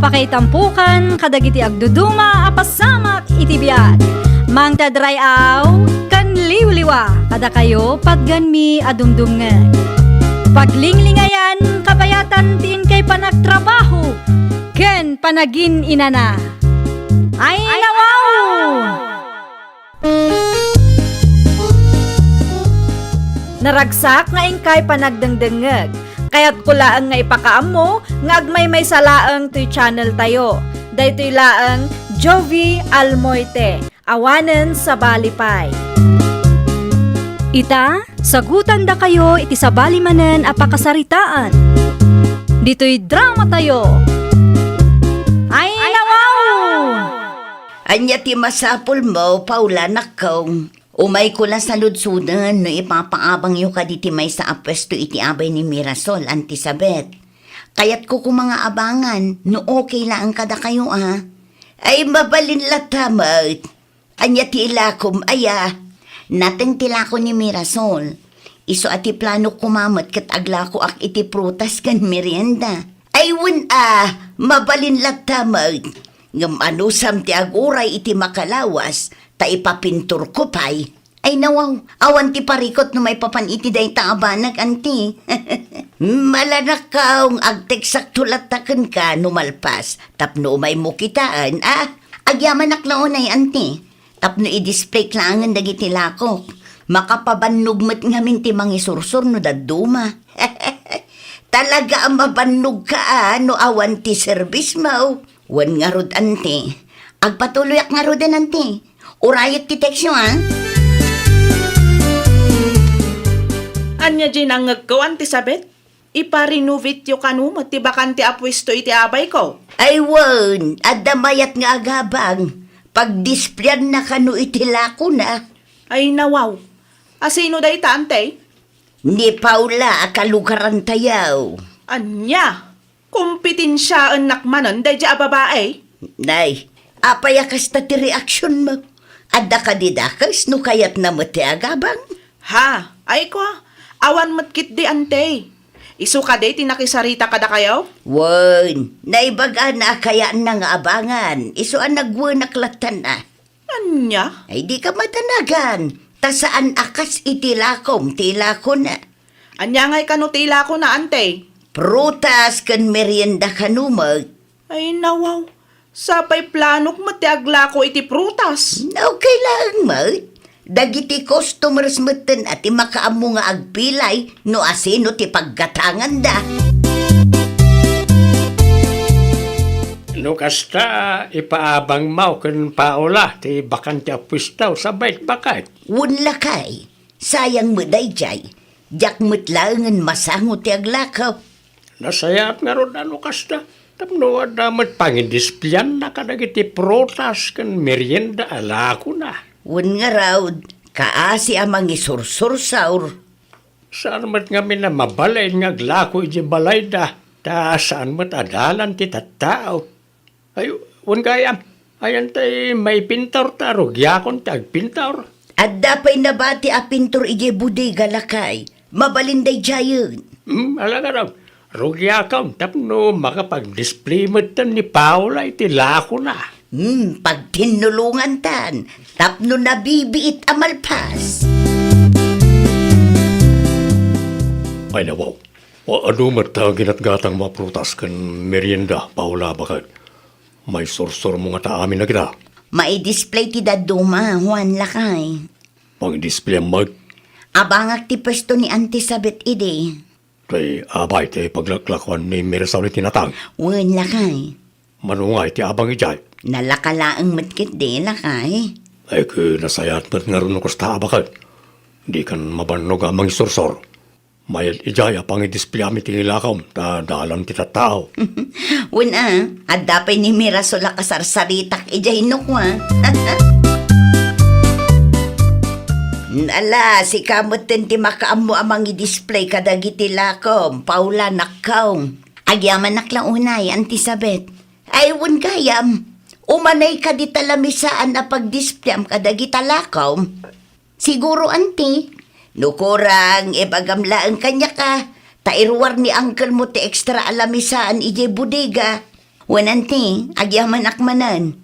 Apakaitampukan, kadagiti agduduma, apasamak itibiyat. Mang tadrayaw, kan liwliwa, kada kayo patganmi adumdumngan. Paglinglingayan, kabayatan tiin kay panagtrabaho, ken panagin inana. Ay nawaw! Naragsak nga ingkay panagdengdengeg, kaya't kulaang nga ipakaam mo, nga agmay salaang to'y channel tayo. Daytoy laang Jovi Almoite, awanen sa balipay. Ita, sagutan da kayo iti sa balimanen apakasaritaan. Dito'y drama tayo. Ay nawaw! Anya ti masapul mo, Paula, nakong. Umay ko lang sa ludsunan no ipapaabang yu ka diti may sa apwesto iti abay ni Mirasol, Antisabet. Kaya't ko kung mga abangan, no okay lang kada kayo Ay mabalin latamot. Anya ti ilakom, aya. Nateng tilako ni Mirasol. Iso ati plano kumamot kat aglako ak iti prutas kan merienda. Ay wun mabalin latamot. Ngam anusam ti aguray iti makalawas, ta ipapintur ko pay. Ay nawaw, awan ti parikot no may papaniti day taabanag, anti. Malanakaw, agteksak tulatakan ka numalpas, tapno umay mo kitaan, agyaman aklaonay, anti. Tapno i-display klangan dagiti lakok. Makapabanugmat ngamin ti mangisursur no daduma. Talaga ang mabannog ka, no awan ti service mo. Wan nga rod, anti. Agpatuloy ak nga rod, anti. Urayot ti teksyo, Anya ginangag ko, Antisabet? Ipa-renovate yung kanumot, ti bakante apwisto iti abay ko. Ay wan, adamayat nga agabang. Pag-displayan na kanu itilako na. Ay nawaw. Asino day tante? Ni Paula, akalugaran tayaw. Anya? Kumpitinsyaan nakmanon day dya babae? Nay, apayakas na ti reaksyon mo. Adda ka didakas, no kayat na mo ti agabang. Ha? Ay ko, awan matkit di ante. Isu ka day tinakisarita kada kayo? Wan, naibaga na kaya na nga abangan. Iso ang nagwanaklatan na. Anya? Ay di ka matanagan. Ta saan akas itilakom, tilako na. Anya nga'y kanutila ko na ante? Prutas kan merienda kanumag. Ay nawaw. Sapay planok matiagla ko iti prutas. Okay lang, mat. Dagiti customers matan at makaamo nga agpilay no asino ti paggatangan da. No kasta ipaabang mau ken Paula ti bakante apwistaw sa bait bakay. Wunla kay, sayang mo dayjay. Jak mutlangan masango ti aglakaw. Nasayap nga ron ano kasta. Tapno adamat pangindisplyan na kadagiti prutas ken merienda alako na. Wun nga raw, kaasi amang isursursaur. Saan mat nga na mabalay nga glako iti balay da. Ta saan mat adalan ti tattao. Ay, wun gayam. Ayan tay may pintor ta rugyakon ti agpintor. At dapay nabati a pintor ije budiga lakay. Mabalinday jayon. Alaga raw. Rugyakon tapno makapag-display matan ni Paula iti lako na. Pag tinulungan tan, tapno nabibiit amalpas. Ay nawaw. Ano matang ginatgatang mga prutas kan merienda, Paula, bakit? May sorsor mo nga ta amin na kita. Mai-display ti daduma, Juan lakay. Pag-display ang mag, Abangak ti pwesto ni Antisabet ide. tay abay tay paglaklakwan ni Mirasol iti natang. Juan lakay. Manungay ti abang ijay. Nalakalaang matkit de lakay. Ay nasayat mat nga rin ko sa bakit. Di kan mabanog amang sorsor. Mayat ijay apang i-display amit ilakaw, ta dalam ti tattao. Juan at dapay ni Mirasol kasarsaritak ijay nukwa. Ala, si kamot ti makaamo amang i-display kadagiti lakom, Paula nakaw. Agyaman naklang unay, Antisabet. Ay, wun gayam. Umanay ka di talamisaan na pag-display am kadagita lakaw. Siguro, anti. Nukurang, ibagamla ang kanya ka. Tairwar ni uncle mo ti extra alamisaan ije budiga. Wanante, agyaman akmanan.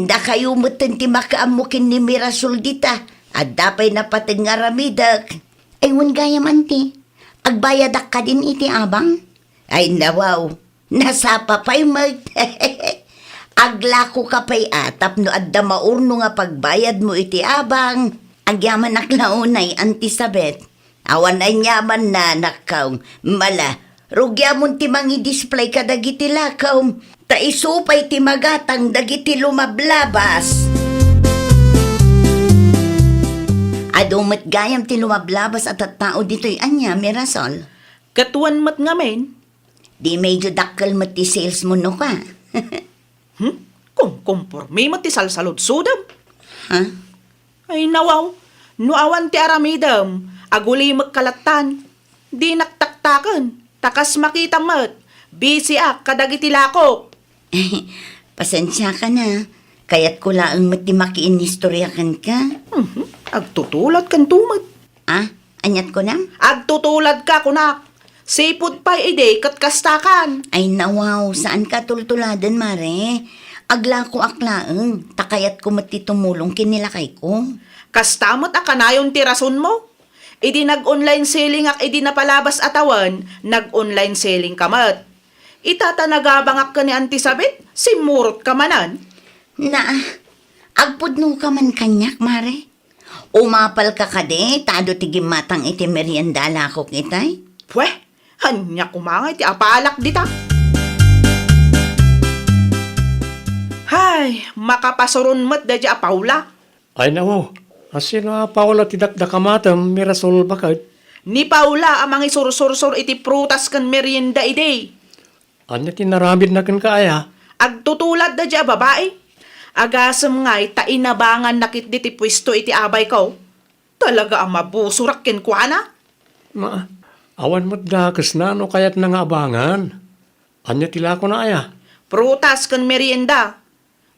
Da kayo mutin ti makaamukin ni Mirasol dita. At dapay napatid nga ramidak. Ay, wan gayam anti. Agbayadak ka din iti abang? Ay, nawaw. Nasapa pa'y mag... Aglako ka pa'y atap no adda maurno nga pagbayad mo iti abang. Agyaman aklaunay, Auntie Sabet. Awan ay nyaman na nakaw. Mala, rugyamon ti mangi display ka dagiti lakaw. Ta isupay ti magatang dagiti lumablabas. Adumat gayam ti lumablabas at tao dito'y anya, Mirasol. Katuan mat ngamen. Di medyo dakkel mat ti sales mo no ka. Kung kumpormi mat ti salsalod sudam. Ha? Ay nawaw, no awan ti aramidam, aguli magkalatan. Di naktaktakan, takas makita mat. Busy ak, kadagiti lakok. Pasensya ka na. Kaya't ko laang mat ti makiinistoryakan ka. Agtutulad kan tumat. Ah, anyat ko na? Agtutulad ka, kunak. Sipod pa ide, katkastakan. Ay nawaw, saan ka tultuladan, Mare? Agla ko aklaang, takayat ko mati tumulong kinilakay ko. Kastamot akanayon ti rason mo. Idi nag-online selling ak idi napalabas atawan, nag-online selling kamat. Itatanagabangak ka ni Auntie Sabet, simurot ka manan. Na, agpudno ka man kanyak, Mare. Umapal ka kade, tado tigim matang iti meriendala ko kitay. Pweh, hanya kumangay ti apalak dita. Hay, makapasoron mat da dya Paula. Ay nawo, asino Paula tidakdakamatam, Mirasol bakit? Ni Paula amang isursur-sur iti prutas kan merienda ide. Anya tinaramid na kan kaya? Agtutulad da dya babae. Agasam nga'y ta inabangan nakit di ti pwesto iti abay ko. Talaga ang mabusurak ken kuana. Ma, awan mo't dakas na no kayat na nga abangan. Anya tila ko na aya. Prutas kan merienda.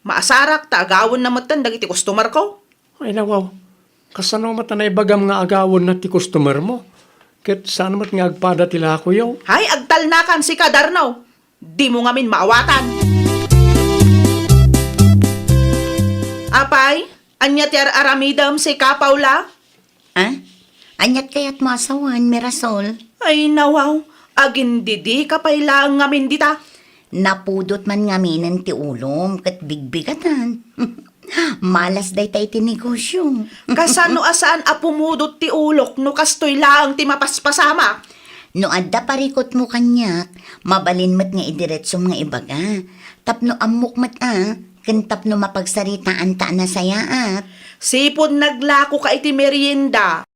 Maasarak ta agawon na matan dagiti customer ko. Ay nawaw, kasano matanay bagam nga agawon na ti customer mo? Ket saan mat nga agpada tila ko yaw? Hay, agtalnakan si Kadarnaw. Di mo ngamin maawatan. Apay, anya ti aramidam si ka, Paula? Ha? Anyat kaya't masawan, Mirasol. Ay nawaw, agindidi ka pay lang ngamin dita. Napudot man ngaminan ti ulom kat bigbigatan. Malas day tay ti negosyo. Kasano asaan apumudot ti ulok no kastoy lang ti mapaspasama. No adda parikot mo kanyak, mabalin mat nga idiretsom nga ibaga. Tapno amok mat kentap no mapagsaritaan ta na sayaat. Sipod naglako ka iti merienda.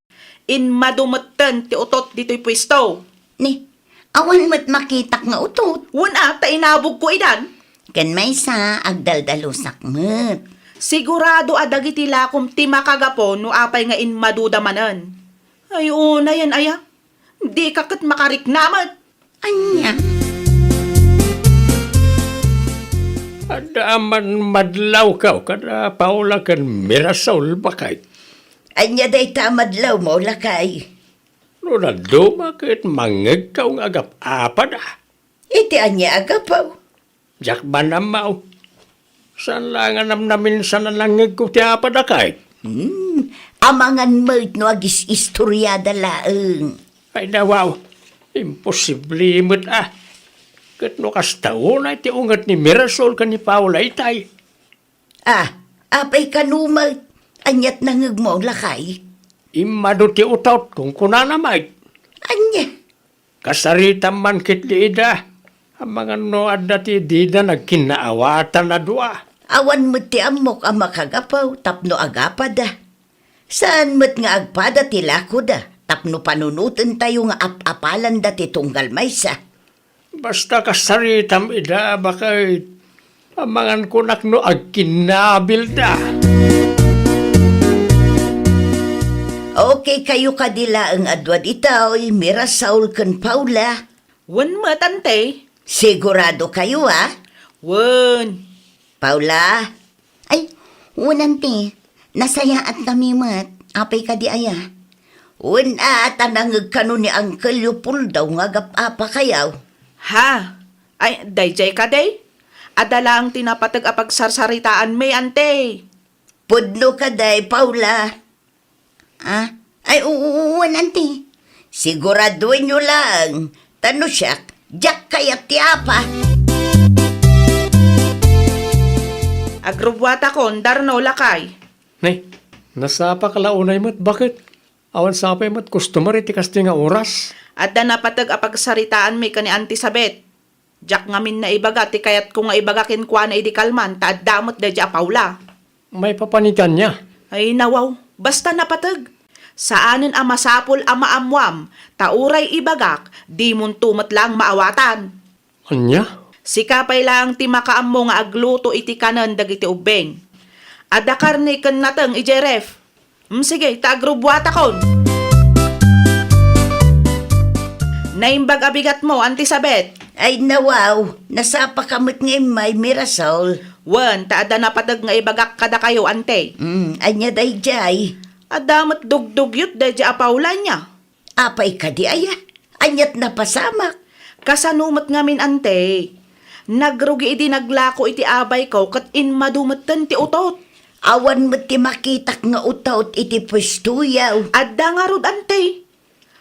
In madumatan ti utot dito'y pwesto. Ni, awan mat makitak nga utot. Wuna, ta inabog ko idan. Ken may sa agdaldalusak mat. Sigurado adagiti lakom ti makagapon no apay nga in madudamanan. Ay una yan aya. Di kakat makariknamat. Anya? Ada man madlaw ka, kada Paula kan Mirasol bakit? Anya day tamadlaw mo lakay. No na dumakit mangag ka ang agap-apad Iti anya agapaw. Jak ba namaw? Saan lang namin sa nalangag ko ti apad kahit? Amangan mo't no agis istoryada laeng. Ay nawaw, imposible mo't Kat no kastaon ay ti ungat ni Mirasol ka ni Paula itay. Apay kanumat. Anyat nangag mo lakay. Imado ti utot kung kunanamay. Anya? Kasarita man kit liida. Ang mga no adda ti dida nagkinaawatan na dua. Awan mo't ti amok ang makagapaw, tapno agapada. Saan mo't nga agpada ti lako da, tapno panunutan tayo nga apalan da ti tunggal maysa. Basta kasaritam ida bakit amangan ko nakno agkinabil da. Okay kayo kadila ang adwad itaw, Mirasol kan Paula. Wan matante. Sigurado kayo Wan. Paula? Ay, unanti, nasaya at kami mat, apay ka di aya. Tanangag kanu ni Uncle Leopoldo nga gap-apa kayaw. Ha? Ay, dayjay ka day? Adala ang tinapatag apag sarsaritaan may ante. Pudno ka day, Paula. Ah? Ay, oo, nanti. Siguraduhin nyo lang. Tano siya, jak kaya tiapa. Agrubwata kon, darno lakay. Nay, nasapa ka launay mo't bakit? Awan sapay mo't customer iti kasti nga oras. Adda napatag apag saritaan may kani Antisabet. Jak ngamin na ibaga, ti kayat ko nga ibagakin kwa na idi kalman, taad damot da di Paula. May papanitan niya. Ay nawaw, basta napatag. Saanin ang masapol ang maamwam, tauray ibagak, di muntumat lang maawatan. Anya? Sikapay lang ti makaam mo nga agluto iti kanan dagiti ubeng. Ada karne ken nateng ijeref. Sige, taagrubwata kon. Naimbag abigat mo, Antisabet. Ay, nawaw. Nasapa kamot nga may Mirasol. Wan, taada na padag nga ibagak kada kayo, ante. Anya day jay. Adamat dugdugyot da di Paula niya. Apay ka di aya. Anyat na pasamak. Kasanumat ngamin, ante. Nagrugi iti naglako iti abay ko kat in madumatan ti utot. Awan mo ti makitak nga utaut iti pwestuyaw. Adda nga rod, ante.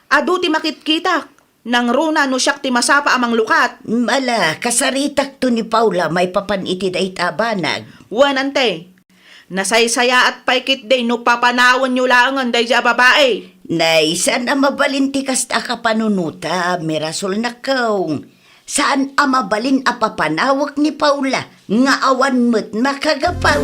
Adu ti makitkitak. Nang runa no siyak ti masapa amang lukat. Mala, kasaritak to ni Paula may papaniti day tabanag. Wan, ante. Nasaysaya at paikit day no papanawan nyo langan day ja babae. Nay, saan ang mabalinti kasta ka panunuta, Mirasol na kaong? Saan ang mabalin apapanawak ni Paula, nga awan mo't makagapaw?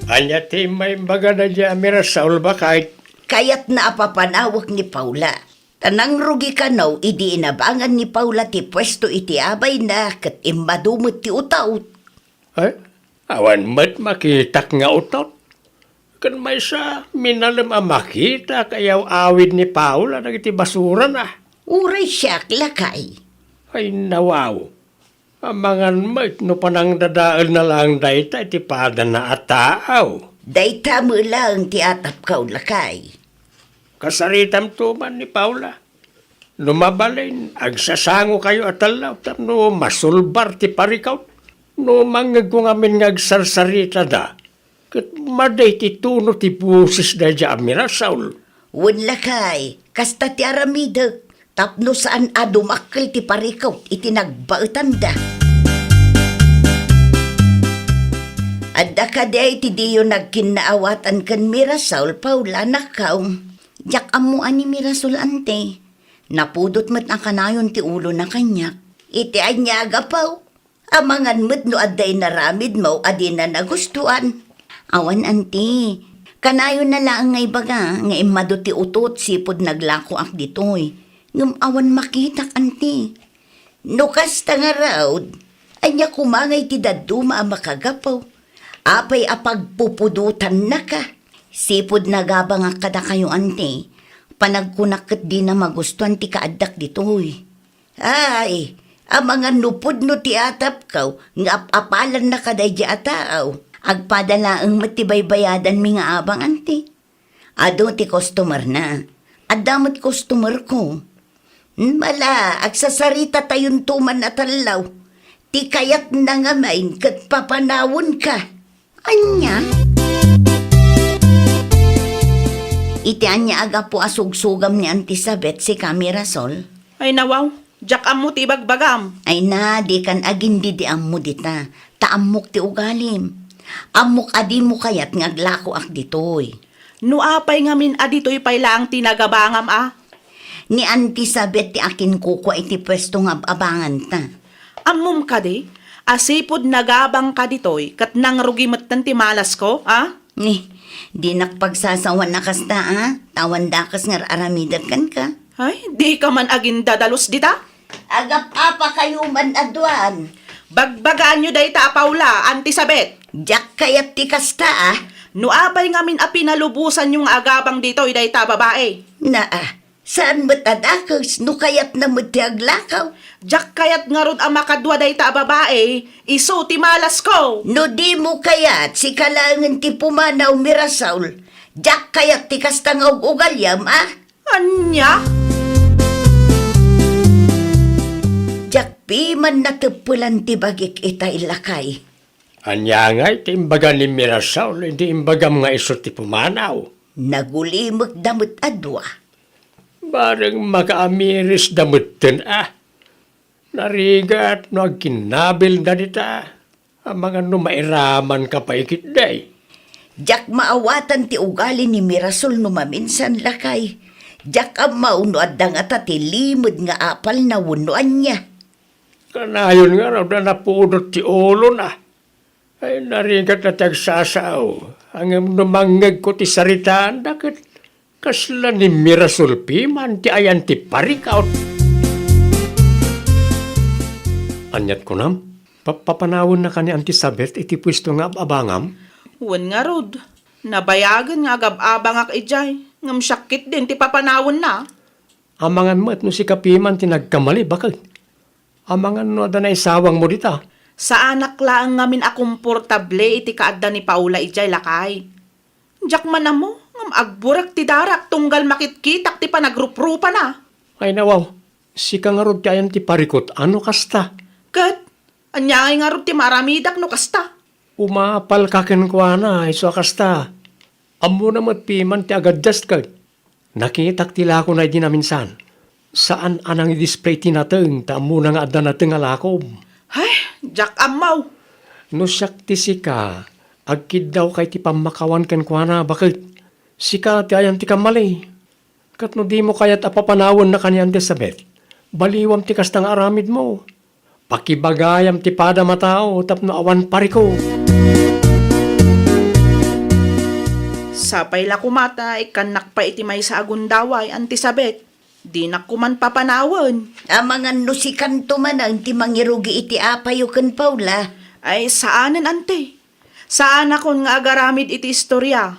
Anya ti may baga na di Mirasol ba kahit Kayat na apapanawak ni Paula. Tanang rugi ka now, idi inabangan ni Paula ti pwesto iti abay na kat imadumot ti utaut. ay, awan mo't makitak nga utot. Kan may sa minalam ang makita kayaw awid ni Paula nagiti basura na. Uray siyak lakay. Ay nawaw. Amangan mo't no panang dadaal na lang dayta iti pada na ataaw. Dayta mo lang ti atap kaw lakay. Kasaritam tuman ni Paula. Lumabalin, agsasango kayo at alaw, no masulbar ti parikaw. No mangag kong amin ngagsarsarita da. Kat maday ti tuno ti busis da dya Mirasol. Wan lakay, kasta ti aramidag. Tapno saan adumakkel ti parikaw iti nagbautan da. Adda ka day ti diyo nagkinaawatan kan Mirasol, Paula, nakaw. Jak amuan ni Mirasol, ante. Napudot mo't ang kanayon ti ulo na kanyak. Iti anya agapaw. Amangan mo't no adday naramid mo, adi na nagustuhan. Awan, ante. Kanayon na lang ngay baga, nga imado ti utot, sipod naglako ak ditoy. Ngam awan makitak, ante. No kasta nga raw, anya kumangay ti daduma ang makagapaw. Apay apagpupudutan na ka. Sipod nagabang kada kayo, ante. Panagkunakit di na magustuhan ti kaadak ditoy. Ay, ang mga nupod no ti atap kaw, nga apalan na kaday di ataaw. Agpadala ang matibay-bayadan mi nga abang, ante. Ado ti customer na. Adamot customer ko. Mala, agsasarita tayon tuman na talaw. Ti kayat na nga main kat papanawon ka. Anya? Iti anya aga po asugsugam ni Antisabet si Mirasol. Ay nawaw, jak amo ti bagbagam. Ay na, di kan agindi di ammo dita. Taamok ti ugalim. Amok adi mo kayat ngaglako ak ditoy. No apay ngamin adito'y pailaang tinagabangam Ni Antisabet ti akin kukwa iti pwesto nga abangan ta. Amom ka di, asipod nagabang ka dito'y kat nang rugimat ti malas ko, Ni, di nakpagsasawan na kasta, Tawan dakas nga aramidag kan ka. Ay, di ka man agin dadalos dita. Agap apa kayo man adwan. Bagbagaan nyo day ta, Paula, Antisabet. Jak kayat ti kasta, No apay ngamin pinalubusan yung agabang dito'y day ta, babae. Na, saan matadakas, no kayat na matiaglakaw? Jak kayat nga rod ang makadwa day ta, babae, iso ti malas ko. No di mo kayat, si kalangan ti pumanaw Mirasol. Jak kayat ti kasta nga ugalyam, Anya? Jak Piman natupulan ti bagik itay lakay. Anya nga, iti imbaga ni Mirasol, iti imbaga mga iso ti pumanaw. Nagulimot damot adwa. Barang makaamiris damutin Narigat no agkinabil na dita. Ang mga numairaman ka pa ikit day. Jak maawatan ti ugali ni Mirasol no maminsan lakay. Jak ang mauno at dangata ti limod nga apal na wunuan niya. Kanayon nga raw na napudot ti ulo na. Ay narigat na tagsasaw. Ang numangag ko ti saritaan dakit. Kasla ni Mirasol piman ti ayan ti parikaut. Anyat ko nam, papanawon na ka ni Auntie Sabet iti pwesto nga abangam. Wan nga rod. Nabayagan nga agab-abang ak ijay. Ngam syakit din ti papanawon na. Amangan mo at no si Kapiman ti nagkamali bakit? Amangan no adanay sawang mo dita. Sa anak laang ngamin akomportable iti kaadda ni Paula ijay lakay. Diyak man na mo, ngam agburak ti darak tunggal makitkitak ti panagruprupa na. Ay nawaw, si ka nga rod ti ayan ti parikot, ano kasta? Kat, anyangay nga rod ti maramidak no kasta. Umapal ka kenkwana, iso kasta. Amo na matpiman ti agadjust ka. Nakitak tila ko na di na minsan. Saan anang i-display ti nateng, ta amo na nga adda nateng alakom. Ay, Jack amaw. No siyak ti sika, agkid daw kay ti pamakawan kenkwana, bakit? Sika ti ayan ti kamali. Kat no di mo kaya't apapanawon na kanyan ti Sabet, baliwam ti kastang aramid mo. Pakibagayam ti pada matao, tapno awan pariko. Sapay la kumata, ikanak pa iti may sa agundaway, antisabet. Di na kuman papanawon. Amangan nusikan to man ang ti mangirugi iti apayo ken Paula. Ay, saanan ante? Saan akon nga agaramid iti istorya?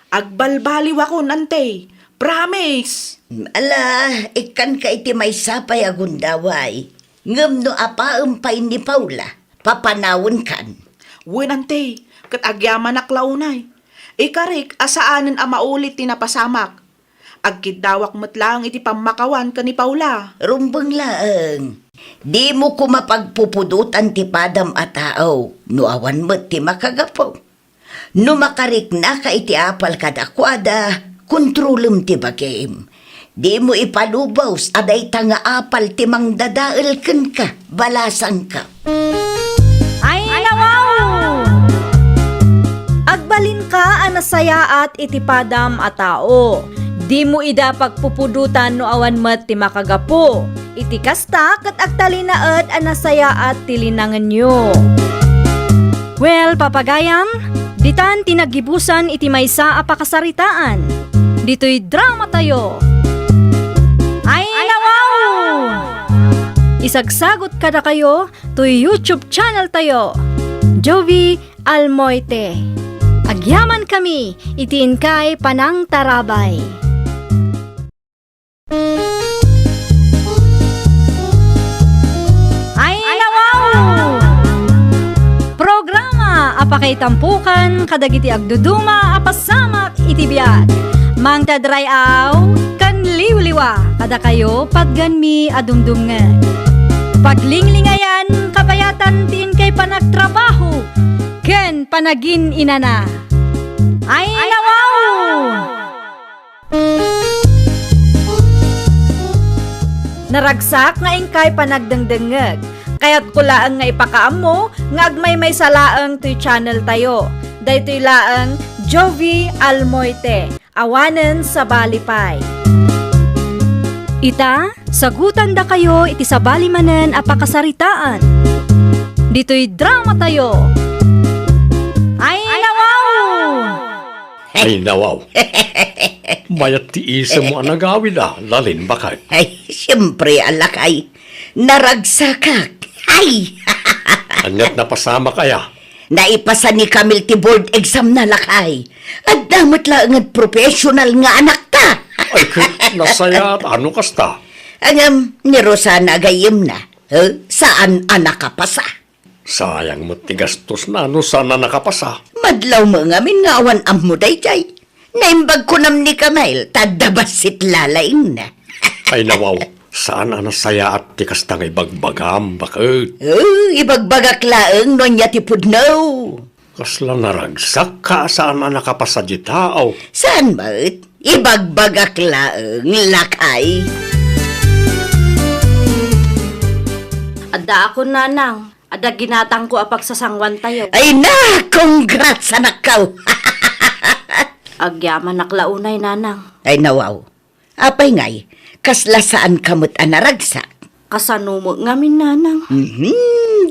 Agbalbaliw akon ante. Promise! Ala, ikan ka iti may sapay agundaway. Ngem no apaumpay ni Paula, papanawon kan. Wen ante, kat agyaman aklaunay. Ikarik, asaanan a maulit ti napasamak. Agkidawak matlang iti pamakawan ka ni Paula. Rumbang laeng. Di mo ko mapagpupudutan ti padam a tao, no awan mo ti makagapo. No makarik na ka iti apal kadakwada, kontrolum ti bagim. Di mo ipalubaws, aday tanga apal ti mangdadael ken ka, balasang ka. Ay nawaw! Agbalin ka anasaya at itipadam a tao. Di mo ida pagpupudutan no awan met ti makagapo. Iti kasta kat agtalinaed anasaya at tilinangan nyo. Well, papagayam, ditan tinagibusan iti maysa a pakasaritaan. Dito'y drama tayo. Ay nawaw! Isagsagot kada kayo to YouTube channel tayo. Jovi Almoite. Agyaman kami, itiin kay Panang Tarabay. Ay nawaw! Programa apakay tampukan kadagiti agduduma apasamak iti biag. Mang tadrayaw kan liwliwa kada kayo pagganmi adumdumngan. Paglinglingayan kabayatan tiin kay panagtrabaho ken panagin inana. Ay nawaw! Naragsak nga ingkay panagdengdengeg. Kaya't kulaang nga ipakaammo nga agmay may salaang to'y channel tayo. Daytoy laang Jovi Almoite. Awanen sa Balipay. Ita, sagutan da kayo iti sa balimanen apakasaritaan. Dito'y drama tayo. Ay nawaw! Ay nawaw. Mayat ti isa mo ang nagawid lalin bakit? Ay, siyempre alakay. Naragsakak. Ay! Anyat na pasama kaya? Naipasa ni Camille ti board exam na lakay. At damat lang at professional nga anak ta. Ay kit nasayat, ano kasta? Angam, ni Rosana gayem na. Saan anak kapasa? Sayang mo tigastos na, ano sana nakapasa? Madlaw mo ngamin nga awan ammo dayjay. Naimbag ko nam ni Camille, tadabasit lalaing na. Ay nawaw, Saan ang nasaya at tikas tang ibagbagam, bakit? Ibagbagak laeng no niya ti pudno. Kasla naragsak ka saan ang nakapasadya tao. Saan mo't? Ibagbagak laeng lakay. Ada ako nanang. Ada ginatang ko apag sa sangwan tayo. Ay na, congrats anak ka. Agyaman naklaunay nanang. Ay nawaw. Apay ngay, kasla saan kamot anaragsak? Kasanumo ngamin nanang.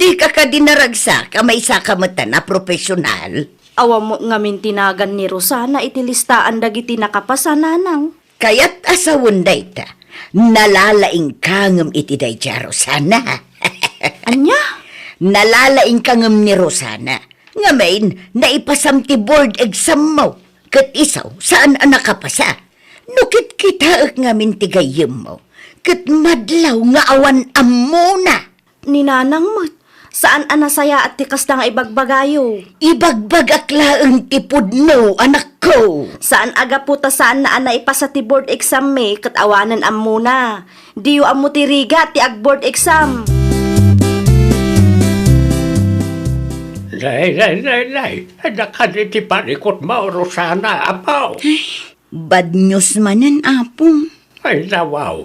Di ka dinaragsak, may sa kamutan na profesional. Awa mo ngamin tinagan ni Rosana itilistaan dagiti nakapasa nanang. Kaya't asawon day ta, nalalaing kangam iti day ja Rosana. Anya? Nalalaing kangam ni Rosana. Ngamin, naipasam ti board exam mo. Kat isaw, saan ang nakapasa? Nukit kita ngamin ti gayem mo. Kat madlaw nga awan amuna. Ni nanang mo. Saan anasaya at tikas na nga ibagbagayo? Ibagbagak laeng ti pudno, anak ko. Saan aga puta saan na ana ipasa ti board exam me kat awanan am muna. Diyo am mo ti riga ti ag board exam. Nay. Nakaditi panikot mo, Rosana, apaw. Bad news manan, apong. Ay, nawaw.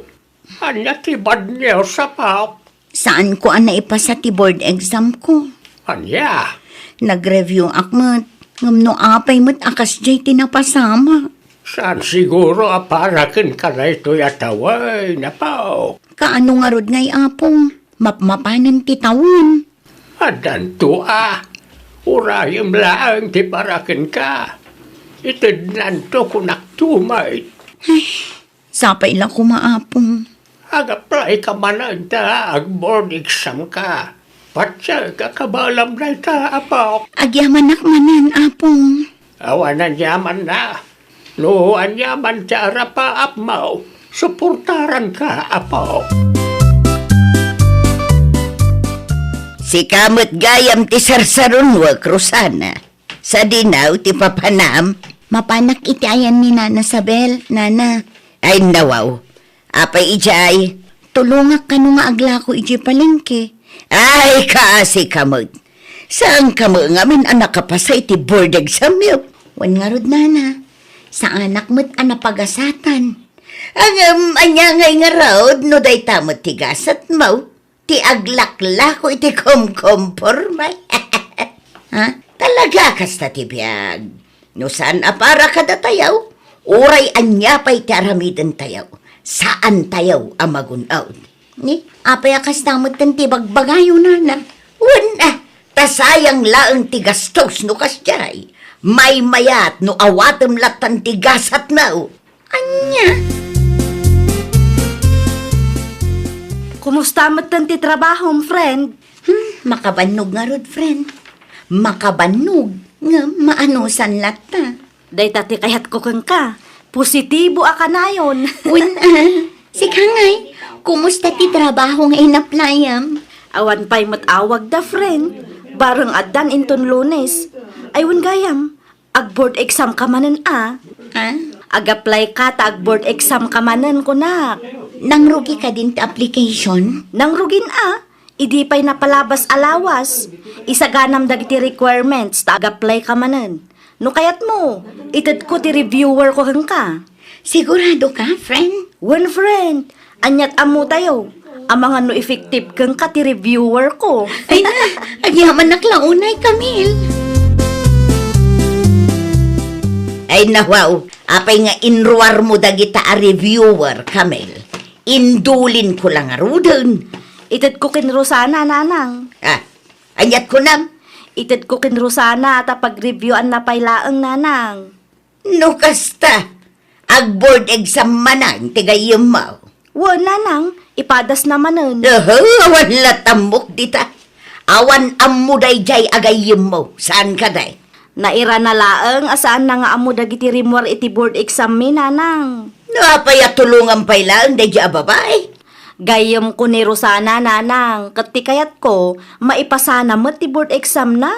Anya ti bad news, apaw. Saan ko ang naipasa ti board exam ko? Anya? Nag-review akmat. Ngam no apay mo't akas jay tinapasama. Saan siguro aparakin ka na ito'y ataway, napaw. Kaano nga rod ngay apong? Mapmapanan ti tawon. Adan to urayim laang ti parakin ka. Itid nanto kunaktumay. Sapay lang kumaapong. Ag-apply ka man ta, ag-board exam ka. Patsa ka kabalam na ta, apaw. Agyamanak manan, apong. Awanan yaman na. No, anyaman sa arapa apmaw. Suportaran ka, apaw. Si kamot gayam ti sarsarunwag, Rosana. Sa dinaw ti papanam, mapanak iti ayan ni Nana Sabel, Nana. Ay nawaw, apay ijay, tulungak ka nung agla ko iji palengke. Ay kaasi kamot. Saan kamo ngamin anak ka pa sa iti board exam yo? Wan nga rod, Nana. Sa anak mo't anapagasatan. Ang anyangay nga raod, no day tamot tigasat mo. Ti aglakla ko iti kumkumpurmay. Ha? Talaga kasta ti biyag. No saan apara kada tayaw? Uray anya pa'y ti aramidan tayaw. Saan tayaw amagunaw? Ni, apay akas tamot tan ti bagbagayo na. Wala, tasayang laang ti gastos no kasyaray. May mayat no awatem latan ti gasat mo. Anya? Kumusta mo't ti trabaho, friend? Makabanog nga rod, friend. Makabanog nga maanusan lata. Day tati kayat ko kang ka. Positibo aka na yun. Si Kangay, kumusta ti trabaho nga inaplayam? Awan pa'y matawag da, friend. Barang adan inton Lunes. Aywan gayam. Ag board exam ka manen Ha? Ag-apply ka ta ag board exam ka manen kunak. Nangrugi ka din ta application? Nang rugin idi pa'y napalabas alawas. Isaganam dagiti requirements ta ag-apply ka manen. No kayat mo, itad ko ti reviewer ko kang ka. Sigurado ka, friend? One friend, anyat amo tayo. Ang mga no effective kang ka ti reviewer ko. Ay na, agyaman naklaunay, Camille. Ay nawaw, apay nga inruar mo dagita a reviewer, Camille. Indulin ko lang arudon. Itad ko kin Rosana, nanang. Anyat ko nam. Itad ko kin Rosana at pag-reviewan na pailaang nanang. No kasta, ag board exam manang tigayim mo. Wan nanang, ipadas naman nun. Awan latambok dita. Awan amuday jay agayim mo. Saan ka day? Naira na laang asaan na nga amo dagiti rimwar iti board exam mi, nanang. Napaya tulungan pa ilang day jay ababay. Gayam ko ni Rosana, nanang. Kati kayat ko, maipasana mo ti board exam na.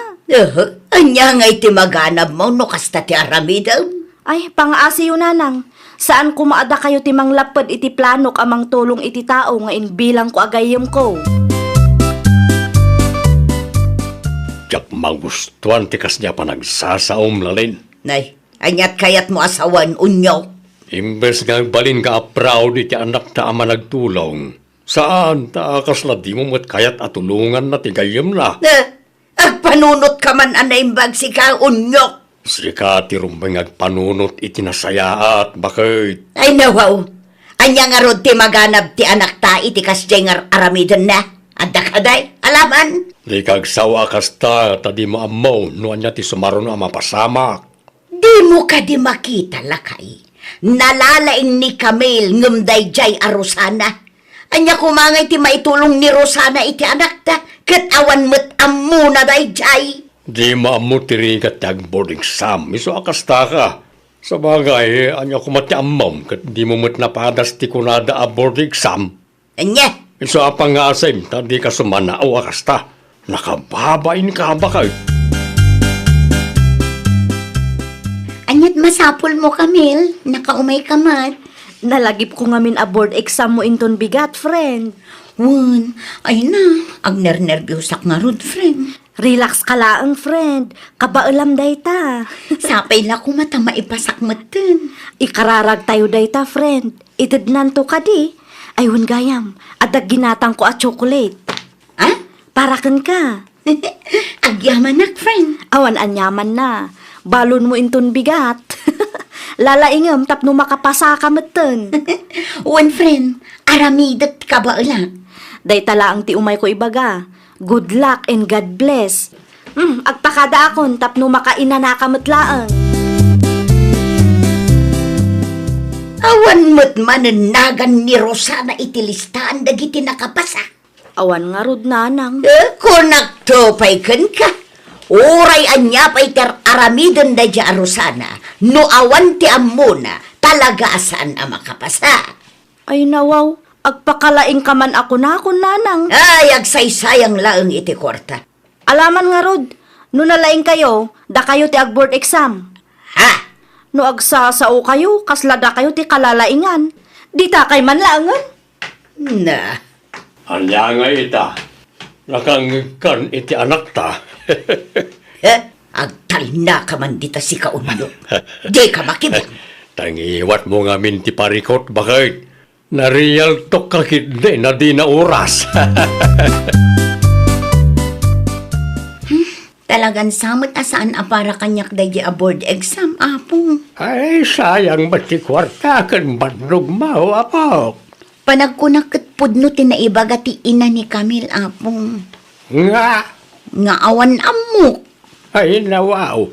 Anya nga iti maganab mo no kasta ti aramidaw. Ay, pang-asiyo, nanang. Saan ko maada kayo timang lapad iti planok amang tulong iti tao nga bilang ko agayem ko. Jak magustuhan ti kas niya pa nagsasaom lalin. Nay, anyat kayat mo asawan, unyo. Imbes nga balin ka proud iti anak ta ama nagtulong. Saan ta kasla di mo mat kayat atulungan na tigayem na. Agpanunot ka man anaimbag si ka, unyo. Sika ti rumbeng agpanunot iti nasaya at bakit? Ay nawaw, anya nga rod ti maganab ti anak ta iti kasjengar aramidon na. Adda kaday, alaman. Di kagsawa kasta ta di mo amaw no anya ti sumaron no mapasamak. Di mo ka di makita lakay. Nalalaing ni Camille ngumday jay arusana. Anya kumangay ti maitulong ni Rosana iti anak ta. Kat awan mo't ammo na day jay. Di maamu tiri ka tag boarding sam. Iso akasta ka. Sa bagay, anya kumati amaw kat di mo mat napadas ti kunada a boarding sam. Anya, Iso apang nga asim, ta di ka sumana o akasta. Nakababain ka ba kayo? anyat masapul mo Camille. Nakaumay ka mat. Nalagip ko ngamin aboard exam mo inton bigat, friend. Wan, ay na, agner-nervyosak nga rod, friend. Relax ka laang, friend. Kabaalam dayta. Sapay la ko mata maipasak matin. Ikararag tayo dayta, friend. Itidnan to ka di. Ayun gayam, adag ginatang ko at chocolate. Ha? Parakan ka. Agyaman nak, friend. Awan anyaman na. Balon mo inton bigat. Lalaingam tapno makapasa ka meten. Wan, friend, aramidot ka ba ulang? Dayta laang ti umay ko ibaga. Good luck and God bless. Agpakada akon tapno makaina na kamatlaang. Awan mo't mananagan ni Rosana itilistaan dagiti nakapasa. Awan nga rod nanang. Kunak to pay kan ka. Uray anya pay ter aramidon da dya Rosana. No awan ti amuna talaga asan ang makapasa. Ay nawaw, agpakalaing ka man ako na akon nanang. Ay, agsaysayang laeng iti kwarta. Alaman nga rod, no nalaing kayo, da kayo ti agboard exam. Ha? No agsasao kayo, kaslada kayo ti kalalaingan. Di ta kay man laangan. Na. Anya nga ita. Nakangkan iti anak ta. Agtal na ka man dita si kaunyo. Di ka makibang. Tangiwat mo nga min ti parikot bakit? Na-real to kakit na di na oras. Talagang samot asaan para kanyak dahi aboard exam, apong. Ay, sayang ba ti kwarta kan bandog mao, apo? Panagkunak pudno tinaibaga ti ina ni Camille, apong. Nga, Nga awan amok. ay nawaw.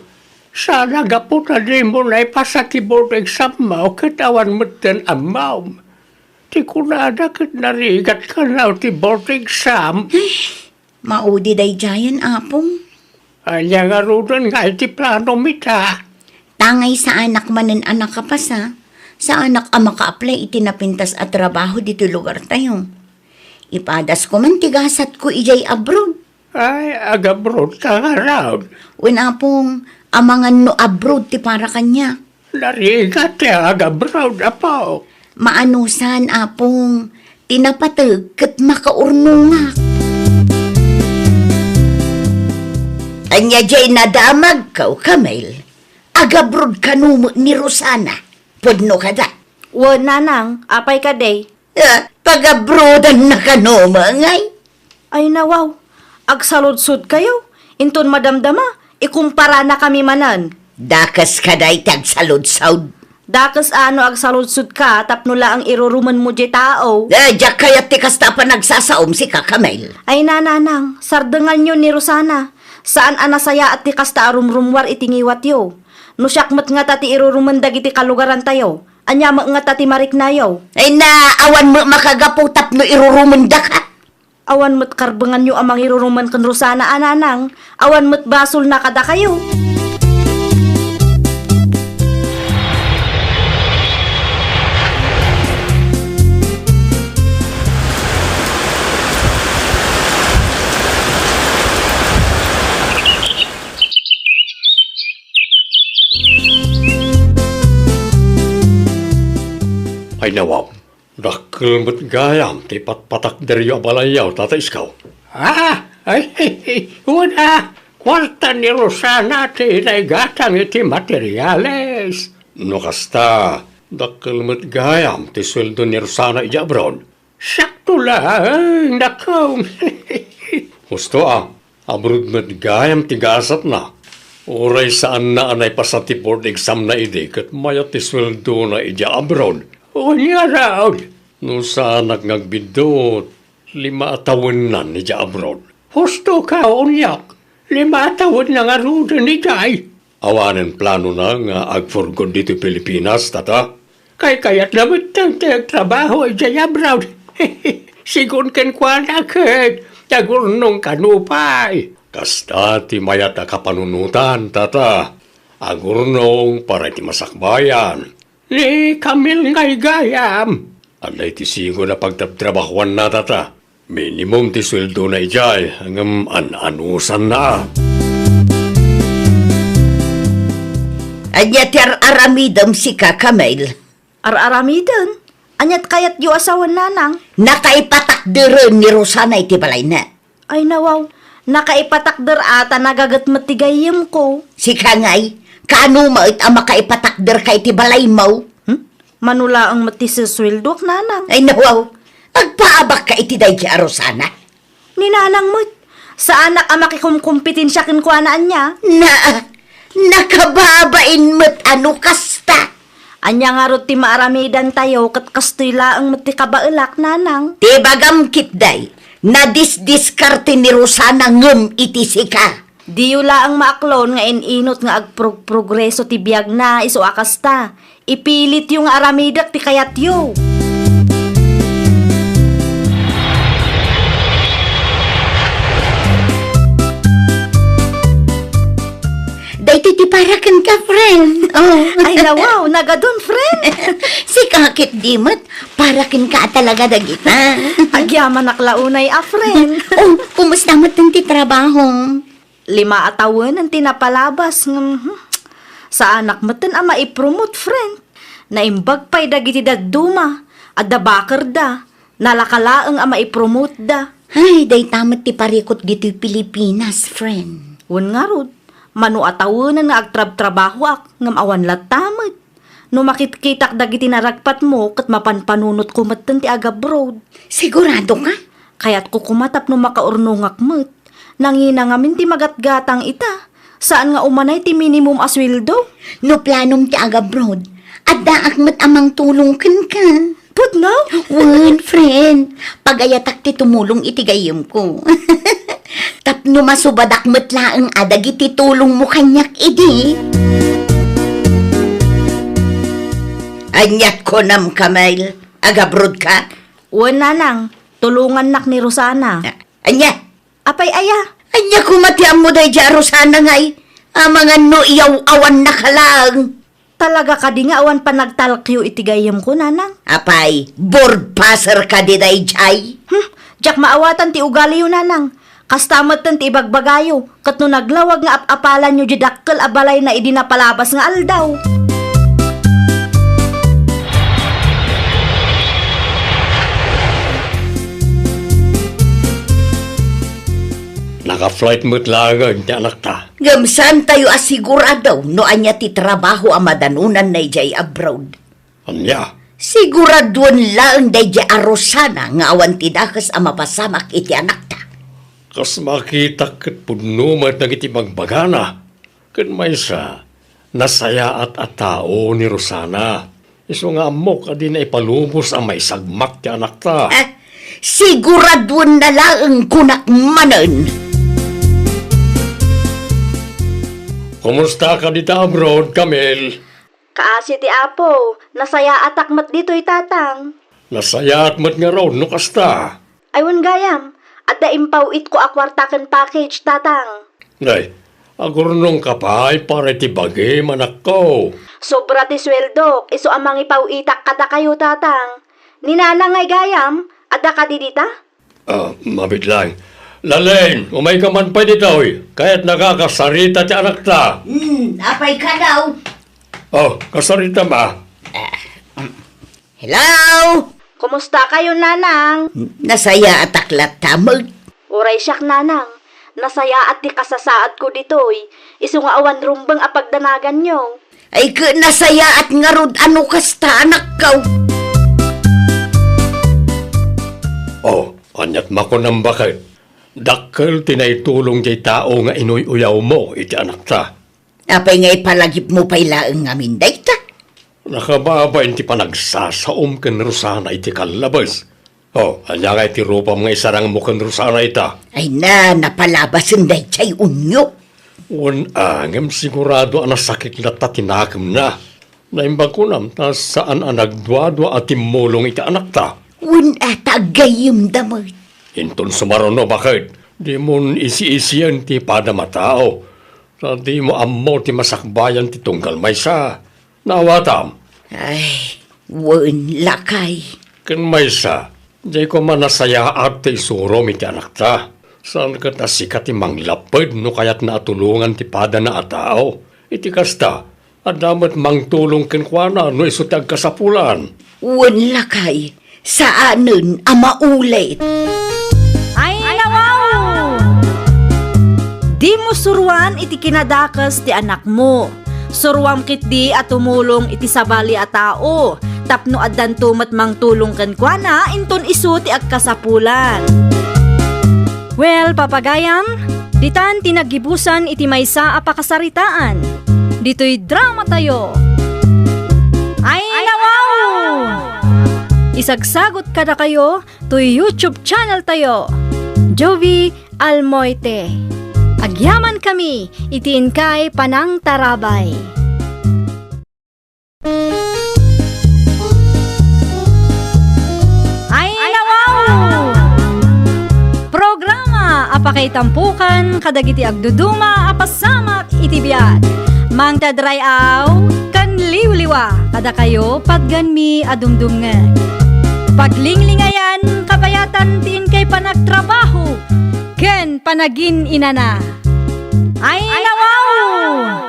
Sana gapo na di mo na ipasa ti board exam mao katawan mo ten amaw. Ti kunada kat narigat ka na ti board exam. Maudi day jayan, apong. Anya nga rudan nga iti plano mita. Tangay sa anak manen anak kapasa. Sa anak ang maka-apply itinapintas at trabaho dito lugar tayo. Ipadas ko man tigasat ko ijay abroad. Ay, agabrod ka nga raw. Winapong amangan no abroad ti para kanya. Narigat ti agabrod, apo. Maanusan, apong, tinapatag kat makaurnungak. Anya jay nadamag kaw, Camille. Agabrod kanumo ni Rosana. Pudno ka da. Wa nanang, apay ka day. Pagabrodan na kanumo, ngay. Ay nawaw, agsaludsud kayo. Inton madamdama, ikumpara na kami manan. Dakas ka day tagsalod-saud. Dakas ano agsaludsud ka, tapno laang iruruman mo di tao. Diyak kaya tikas ta pa nagsasaom si ka, Camille. Ay nananang, sardengan nyo ni Rosana. Saan anasaya at tikas ta arumrumwar itingiwat yo. No syakmat nga tati iruruman dagiti kalugaran tayo. Anya nga tati marik na yo. Ay na, awan mo makagaputap no irurumunda ka. Awan mo't karbangan nyo amang iruruman kan Rosana ananang. Awan mo't basol na kada kayo. Ay nawaw, dakilmat gayam, ti patpatak deryo abalayaw, tata iskaw. Wala, kwarta ni Rosana ti naigatang iti materyales. No kasta, dakilmat gayam, ti sweldo ni Rosana ija abroad. Sakto lang, nakaw. Gusto abroad mat gayam ti gasat na. Oray saan na anay pasati board exam na idi, kat mayat ti sweldo na ija abroad. O niya raw. No saan nagbidot, 5 taon na ni ija abroad. Husto ka, onyak. 5 taon na nga ruda ni Jay. Awanin plano na nga agforgod dito Pilipinas, tata. Kayat naman tang trabaho ay Jay abroad. Sigun ken kwa na ket, tagurnong kanupay. Kasta ti mayat na kapanunutan, tata. Agurnong para ti masakbayan. Ni Camille ngay gayam. Anay ti sigo na pagtatrabahuan na, tata. Minimum ti sweldo na ijay, hanggang an-anusan na. Anya ti aramidam si Kakamel. Ar-aramiden. Anyat kayat yu asawan nanang. Nakaipatakderen ni Rosana iti balay na. Ay nawaw, nakaipatakder ata nagagat matigayim ko. Si Kangay, kano mait ang makaipatakder kay ti balay mo? Manula ang matisiswildok nanang. Ay nawaw, pagpaabak ka iti day ti Rosana. Ninanang mo't, sa anak ang makikumkumpitensya kinkuanaan niya. Nakababain mo't ano kasta. Anya nga ro ti maaramidan tayo kat kastila ang mati kabailak nanang. Ti bagam kitday, na disdiskarte ni Rosana ngem iti sika. Diyula ang maaklon nga ininot nga agprogreso ti biyag na iso akasta. Ipilit yung aramidak ti kayat yu. Dahito ti parakan ka, friend. Oh. Ay nawaw, nagadun friend. Si kakit dimot, parakan ka talaga dagita. Agyaman naklaunay friend. Oh, kumusta mo ti trabaho? 5 atawon ang tinapalabas ng sa anak maten ang maipromote friend. Naimbag pa'y dagiti daduma at dabakar da. Nalakalaang ang maipromote da. Ay, day tamat ti parikot dito Pilipinas, friend. Wan nga rod, manu atawon nga agtrab-trabaho ak ngam awan latamad. No makitkitak dagiti naragpat mo kat mapanpanunot kumaten ti agabroad. Sigurado ka? Kaya't kukumatap no makaurnongak met. Nangina ngamin ti magatgatang ita. Saan nga umanay ti minimum aswildo? No planom ti agabroad, at daak mat amang tulong kan ka. Put now? Wan, friend, pagayatak ti tumulong itigayim ko. Tapno masubadak mat laang adag iti tulong mo kanyak idi. Anyat ko nam Kamel, agabroad ka? Wan nanang, tulungan nak ni Rosana. Anya? Apay aya, Anya kumatiam mo day jaro sana ngay. Mga no iyaw awan na kalang. talaga ka di nga awan pa nagtalkyo itigayam ko nanang. Apay, board passer ka di day jay. Jak maawatan ti ugali yun nanang. Kastamat ti ibagbagayo. Kat no naglawag nga apalan nyo jidakkel abalay na idinapalabas nga aldaw. Naka-flight mo't lagad ti anak ta. Gamsan tayo asigurado no anya ti trabaho ang madanunan na jay abroad. Anya, Siguraduan lang day jay arosana nga awan ti dakas ang mapasamak iti anak ta. kas makita kat punumat na iti magbagana. Kat may sa nasaya at atao ni Rosana. Iso nga amok adi na ipalubos ang may sagmak ti anak ta. Siguraduan na lang kunak manan. Kumusta ka dito abroad, Camille? Kaasi ti apo, nasaya atakmat dito'y tatang. Nasaya at mat nga raw, no kasta. Aywan gayam, at daimpaw it ko akwartakan package tatang. Nay, agurnong kapay para ti bagay manak ko. Sobra ti sweldo, iso amang ipaw itak kada kayo tatang. Ninanang ay gayam, at da ka di dita? Mabit lang. Lalain, umay ka man pa dito, kaya't nakakasarita ti anak ta. Apay ka daw. Oh, kasarita ba? Hello? Kumusta kayo, nanang? Nasaya at aklat tamag. Uray siyak, nanang. Nasaya at di kasasaat ko ditoy. Isu nga awan rumbang apagdanagan nyo. Ay ka nasaya at ngarod ano kasta anak kaw. Oh, anyat mako ng bakit. Dakkel tinaitulong jay tao nga inuy-uyaw mo, iti anak ta. Apay ngay palagip mo pailaang ngamin dayta. Nakababa inti pa nagsasaom ken Rosana iti kalabas. Oh, anya nga iti rupam nga isarang mo ken Rosana ita. Ay na, napalabasan daytay unyo. Un angem sigurado ang nasakit na tatinakam na. Naimbag ko nam, ta saan ang nagdwadwa at timulong iti anak ta. Un at agayim damot. Inton sumarono bakit? Di mo isi-isiyan ti padamatao. Sa di mo amo ti masakbayan ti tunggal may sa. Nawatam. Ay, wan lakay. Ken may sa. Di ko manasaya at ti surom iti anak ta. Saan ka nasikat ti manglapad no kayat natulungan ti pada na atao. Iti kasta. Adamat mangtulong ken kuana no isutag kasapulan. Wan lakay. Saanen ama ulit. Ay, nawaw! Di mo suruan iti kinadakas ti anak mo. Suruam kit di at tumulong iti sabali a tao. Tapno addan tumat mang tulong kan kuana inton isu ti agkasapulan. Well, papagayam, ditan tinagibusan iti maysa a pakasaritaan. Dito'y drama tayo. Ay, nawaw! Isagsagot kada kayo to YouTube channel tayo. Jovi Almoite. Agyaman kami, itiin kay Panang Tarabay. Ay, nawaw! Programa apakay tampukan kadagiti agduduma apasamak iti biag. Mang tadrayaw kan liwliwa kada kayo pagganmi adumdumngeg. Paglinglingayan kabayatan tiin kay panagtrabaho ken panagin inana. Ay, nawaw!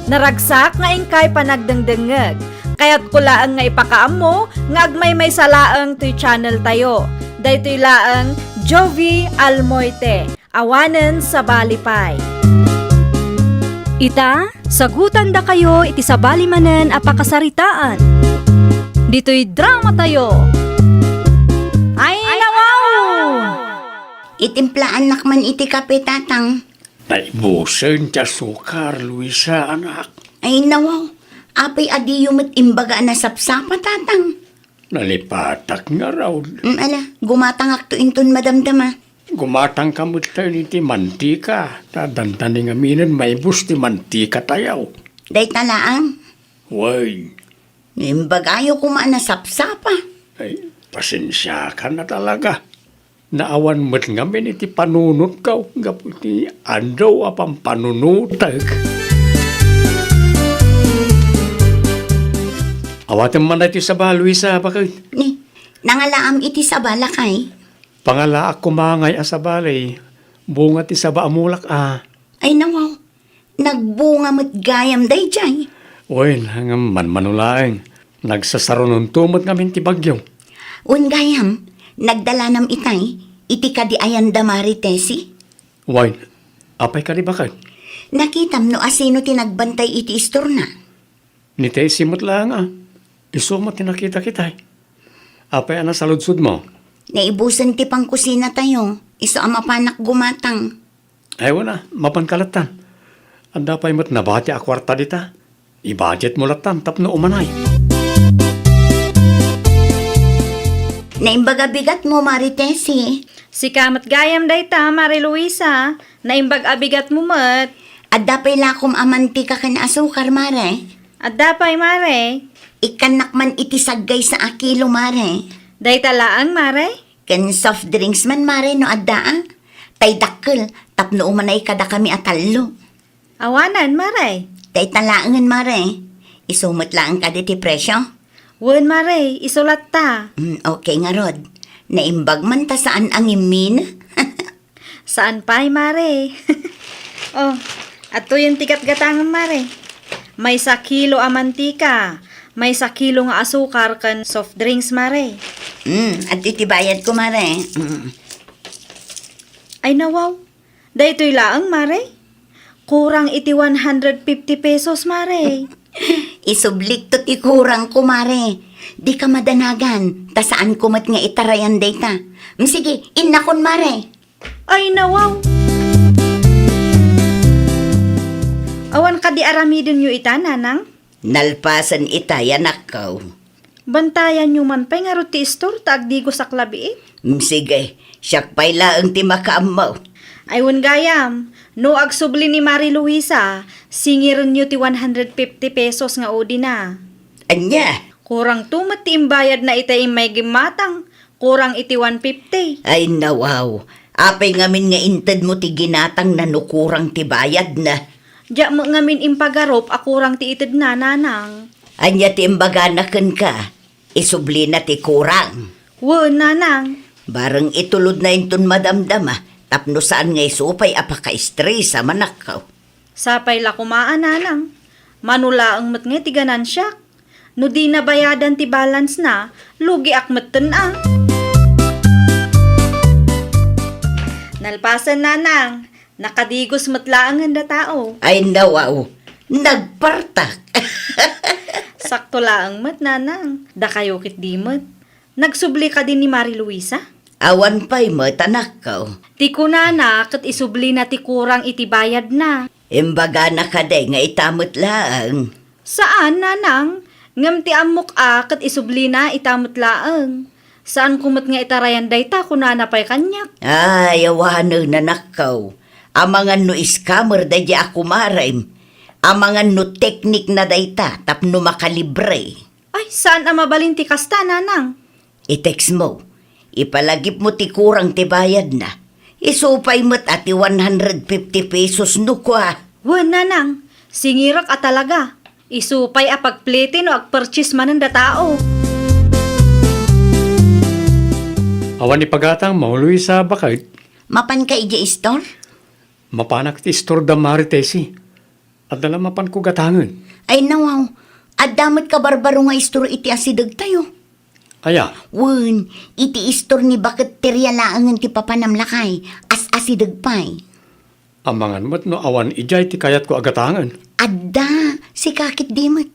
Naragsak nga ingkay panagdengdengeg. Kaya't kulaan nga ipakaam mo nga agmay may salaang to'y channel tayo. Daytoy laang Jovi Almoite. Awanen sa Balipay. Ita, sagutan da kayo iti sabali manen apakasaritaan. Dito'y drama tayo. Ay, nawaw! Itimplaan nakman iti kape tatang. Naibusen tiya sukar, Luisa, anak. Ay nawaw. Apay adiyumit imbaga na sapsapa tatang. Nalipatak nga raw. Ala, gumatangak to inton madamdama. Gumatang ka mo tayo ti mantika. Tadantani nga minan may bus ti mantika tayaw. Day talaang. Way, Imbagayo kumaan na sapsapa. ay, pasensya ka na talaga. Naawan mo't ngamin iti panunot ka. Gaputi andaw apang panunutag. Awatin man na iti saba, Luisa, bakit? Ni, nangalaam iti sabala kay. Pangala ako mangay asabalay. Bunga ti saba amulak Ay nawaw. Nagbunga mo't gayam day jay. Uy, hanggang manmanulaeng. Nagsasaronon tumot ngamin ti bagyo. Un gayam, nagdala nam itay. Iti ka di ayan damari tesi. Uy, apay ka di bakit? Nakitam no asino tinagbantay iti istorna. Ni Tay simot lang Isumat tinakita kita. Apay ana sa ludsud mo. Naibusan ti pang kusina tayo. Iso ama panak gumatang. Ay wala, mapankalatan. Anda pa'y mo't nabati a kwarta dita. I-budget mo latan tapno umanay. Naimbaga bigat mo, Maritesi. Si kamat gayam dayta, Mari Luisa. Naimbag abigat mo mat. At dapay lakom amanti ka kan asukar, Mare. At dapay, Mare. Ikanak man iti saggay sa akilo, Mare. Dayta laang, Mare. Kan soft drinks man, Mare, no adda. Tay dakkel, tapno umanay kada kami atalo. Awanan, Mare. Tay talaangan, Mare. Isumot lang ka ti presyo. Wen, Mare. Isulat ta. Okay nga, Rod. Naimbag man ta saan ang imin? Saan pa'y, Mare? Oh, ato yung tikat gatangan, Mare. May 1 kilo a mantika, may 1 kilo nga asukar kan soft drinks mare. At itibayad ko, mare. Ay nawaw, daytoy laang mare. Kurang iti 150 pesos mare. Isublik to ti kurang ko, mare. Di ka madanagan. Ta saan kumat nga itarayan data. Sige, inakon, mare. Ay nawaw. Awan ka di aramidin yu ita, nanang? Nalpasan itayan akaw. Bantayan nyo man pa'y nga ruti istor, taagdigo sa klabiit. Sige, siyak pa'y laang ti makaamaw. Aywan gayam, no agsubli ni Mari Luisa, singirin nyo ti 150 pesos nga odi na. Anya, Kurang tumat ti imbayad na itay may gimatang, kurang iti 150. ay nawaw. Apay ngamin nga inted mo ti ginatang na nukurang ti bayad na. Diya mo ngamin impagarop, akurang ti itid na, nanang. Anya ti imbaganakan ka. Isubli na ti kurang. Wan, nanang. Barang itulod na inton madamdama. Tapno saan ngay supay apaka-stress sa manakaw. Sapay la kumaan, nanang. Manula ang mat nga ti ganansya. No di na bayadan ti balance na, lugi akmeten ang. Nalpasan, nanang. Nakadigos matlaang handa tao. Ay nawaw, nagpartak. Sakto laang mat, nanang. Da kayo kit di mat. Nagsubli ka din ni Mari Luisa? Awan pa'y mo tanakaw. Ti kunana, kat isubli na ti kurang iti bayad na. Imbaga na ka day nga itamot laang. Saan, nanang? Ngam ti amok kat isubli na itamot laang. Saan kumot nga itarayan day ta kunana pa'y kanyak? Ay, awano na nakaw. Amangan no scammer day di ako marim. Amangan no teknik na day ta tapno makalibre. Ay, saan ang mabalin ti kasta, nanang? I-text mo. Ipalagip mo ti kurang ti bayad na. Isupay mo't ati 150 pesos no kwa. Wan, nanang. Singirak at talaga. Isupay a pagplete no agpurchase man ang datao. Awan ni pagatang mauluy sa bakit. Mapan ka ija store? Mapanak ti store da maritesi. At dala mapan ko gatangan. Ay nawaw. Adamot ka barbaro nga store iti asidag tayo. Aya, Wen, iti store ni bakit terya laangan ti papanamlakay. As-asidag pa'y. amangan mo't no awan ijay ti kayat ko agatangan. Adda, si kakit dimot.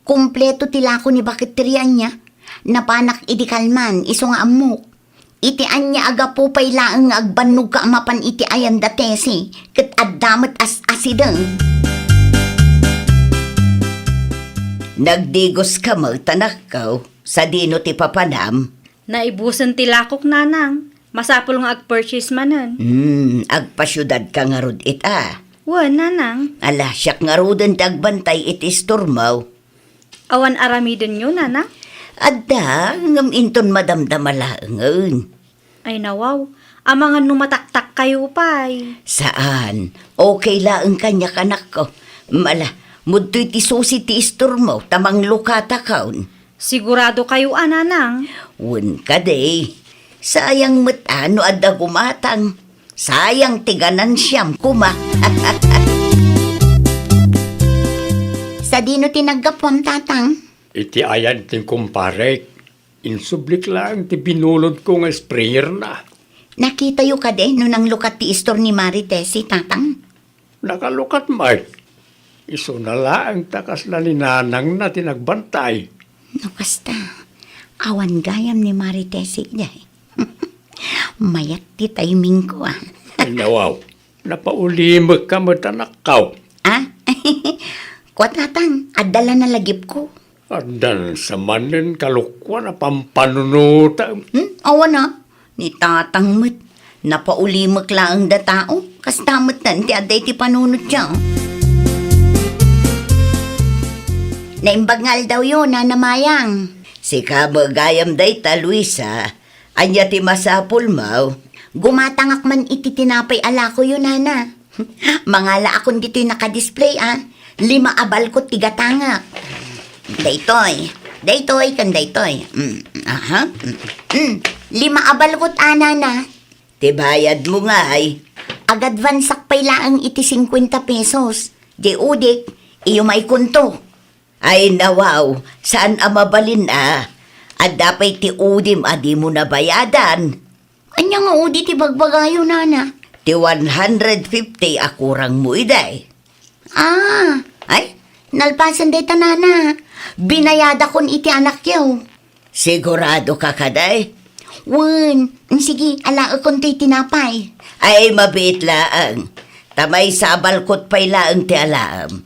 Kompleto tilako ni bakit terya niya. Napanak iti kalman, iso nga amok. Iti anya aga po pa'y laang nga agbanog ka amapan iti ayan datesi. Kat addamat as-asidang. Nagdigos ka mo, tanakaw. Sa dino ti papanam. Naibusan ti lakok, nanang. Masapol nga agpurchase manan. Agpasyudad ka nga rod ita. Wan, nanang. Ala, siyak nga rodan tagbantay iti stormaw. Awan aramidin nyo, nanang. Adda, ngam inton madamdamalaangan. Ay nawaw. Amangan numataktak kayo pa'y. Saan? Okay laang kanya kanak ko. Mala, mudto'y ti susi ti stormaw, tamang lukata kaun. Sigurado kayo, nanang. Wen ka day. Sayang matano adda gumatang. Sayang tiganan siyam kuma. Sa dino tinagapom tatang? Iti ayan ting kumparek. Insublik lang ti binulod ko nga sprayer na. Nakita yu ka din no nang lukat ti istor ni Maritesi tatang? Nakalukat Mike. Iso na lang takas na ni nanang na tinagbantay. No kasta, awan gayam ni Maritesi day. Mayat ti timing ko ah. Ay nawaw, napaulimag ka mo tanakaw. Ah? Kwa tatang, adala na lagip ko. Andan sa manin kalukwa na pampanunuta. Awan na, ni tatang mat. Napaulimak lang da tao. Kastamot nan ti aday ti panunot siya. Naimbagngal daw yun, nanamayang. Si kabagayam day ta, Luisa. Anya ti masapul mau. Gumatangak man iti tinapay ala ko yun, nana. Mangala akong dito'y nakadisplay, ah. 5 abal ko tigatangak. Daytoy. Daytoy kan daytoy. Aha. 5 abal ko anana. Tibayad mo nga ay. Agadvansak pay laang iti 50 pesos. Di udik. Iyo may kunto. Ay nawaw, saan mabalin At dapat ti udim adi mo na bayadan. Anya nga udi ti bagbagayo nana? Ti 150 akurang mo iday. Ay, nalpasan day tanana. Binayada kon iti anak yaw. Sigurado ka kaday? Sige, ala kon ti tinapay. Ay, mabit laang. Tamay sa abalkot pa'y laang ti alaam.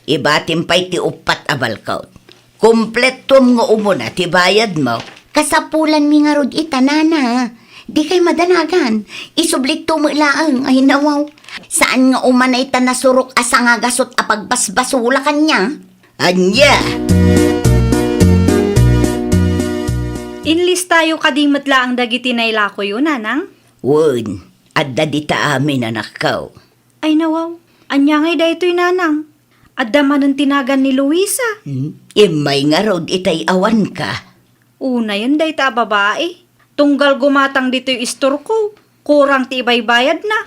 Ibatim pa'y ti upat abalkot. Kompletom nga umuna ti bayad mo. Kasapulan mi nga rod itanana. Di kay madanagan. Isublik to mo ilaang. Ay nawaw. Saan nga umanay ta nasurok asa nga gasot apagbasbasula kanya? Anya! Inlis tayo kadimot laang dagiti nailako yun, nanang? Adda di ta amin anak ko. Ay nawaw, anya ngay daytoy nanang. Adda man ang tinagan ni Luisa. Imay nga rod itay awan ka. Una yun dayta babae. Tunggal gumatang dito'y istor ko. Kurang ti ibay-bayad na.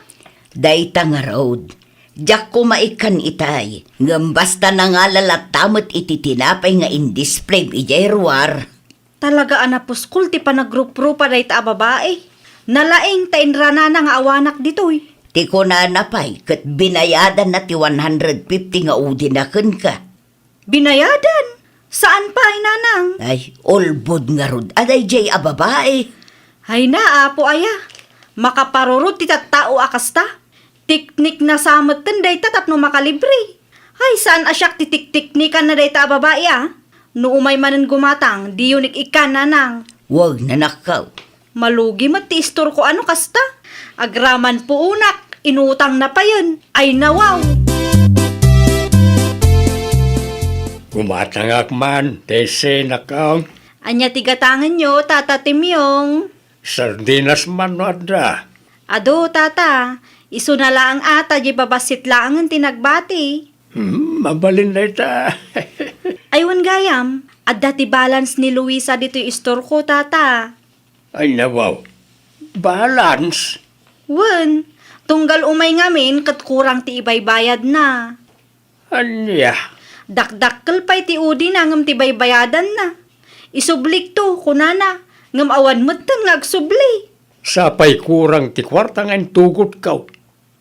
Dayta nga rod. Diyak kumaikan itay. Ngam basta na nga lalatamot iti tinapay nga in-display ijay ruwar. Talaga anapuskul ti panagrup-rupa dayta babae. Nalaing ta inrana na nga awanak dito'y. Ti ko na napay, kat binayadan na ti 150 nga udinaken ka. Binayadan? Saan pa ay nanang? Ay, olbod nga rod. Aday jay babae. Ay na, apo aya. Makaparurot ti tattao akasta. Tiknik na samot tenday tatapno makalibre. Ay, saan asyak ti tik-tiknikan na dayta babae No umay manan gumatang, di yunik ikan nanang. Wag na nakaw. Malugi mat ti istor ko ano kasta. Agraman po unak, inutang na pa yun. Ay nawaw. Gumatangak man, tese nakaw. Anya tigatangan nyo, tata Timyong. Sardinas man no adda. Ado, tata. Iso na lang ata, di babasit lang ang tinagbati. Mabalin na ita. Aywan gayam, at dati balance ni Luisa dito yung istor ko, tata. Ay nawaw. Balance? Wen, tunggal umay ngamin kat kurang ti ibay bayad na. Anya? Dakdakkel pa'y ti udi na ngam ti baybayadan na. Isublik to, kunana, ngam awan mutan ngagsubli. Sapay kurang ti kwarta nga tugot kaw.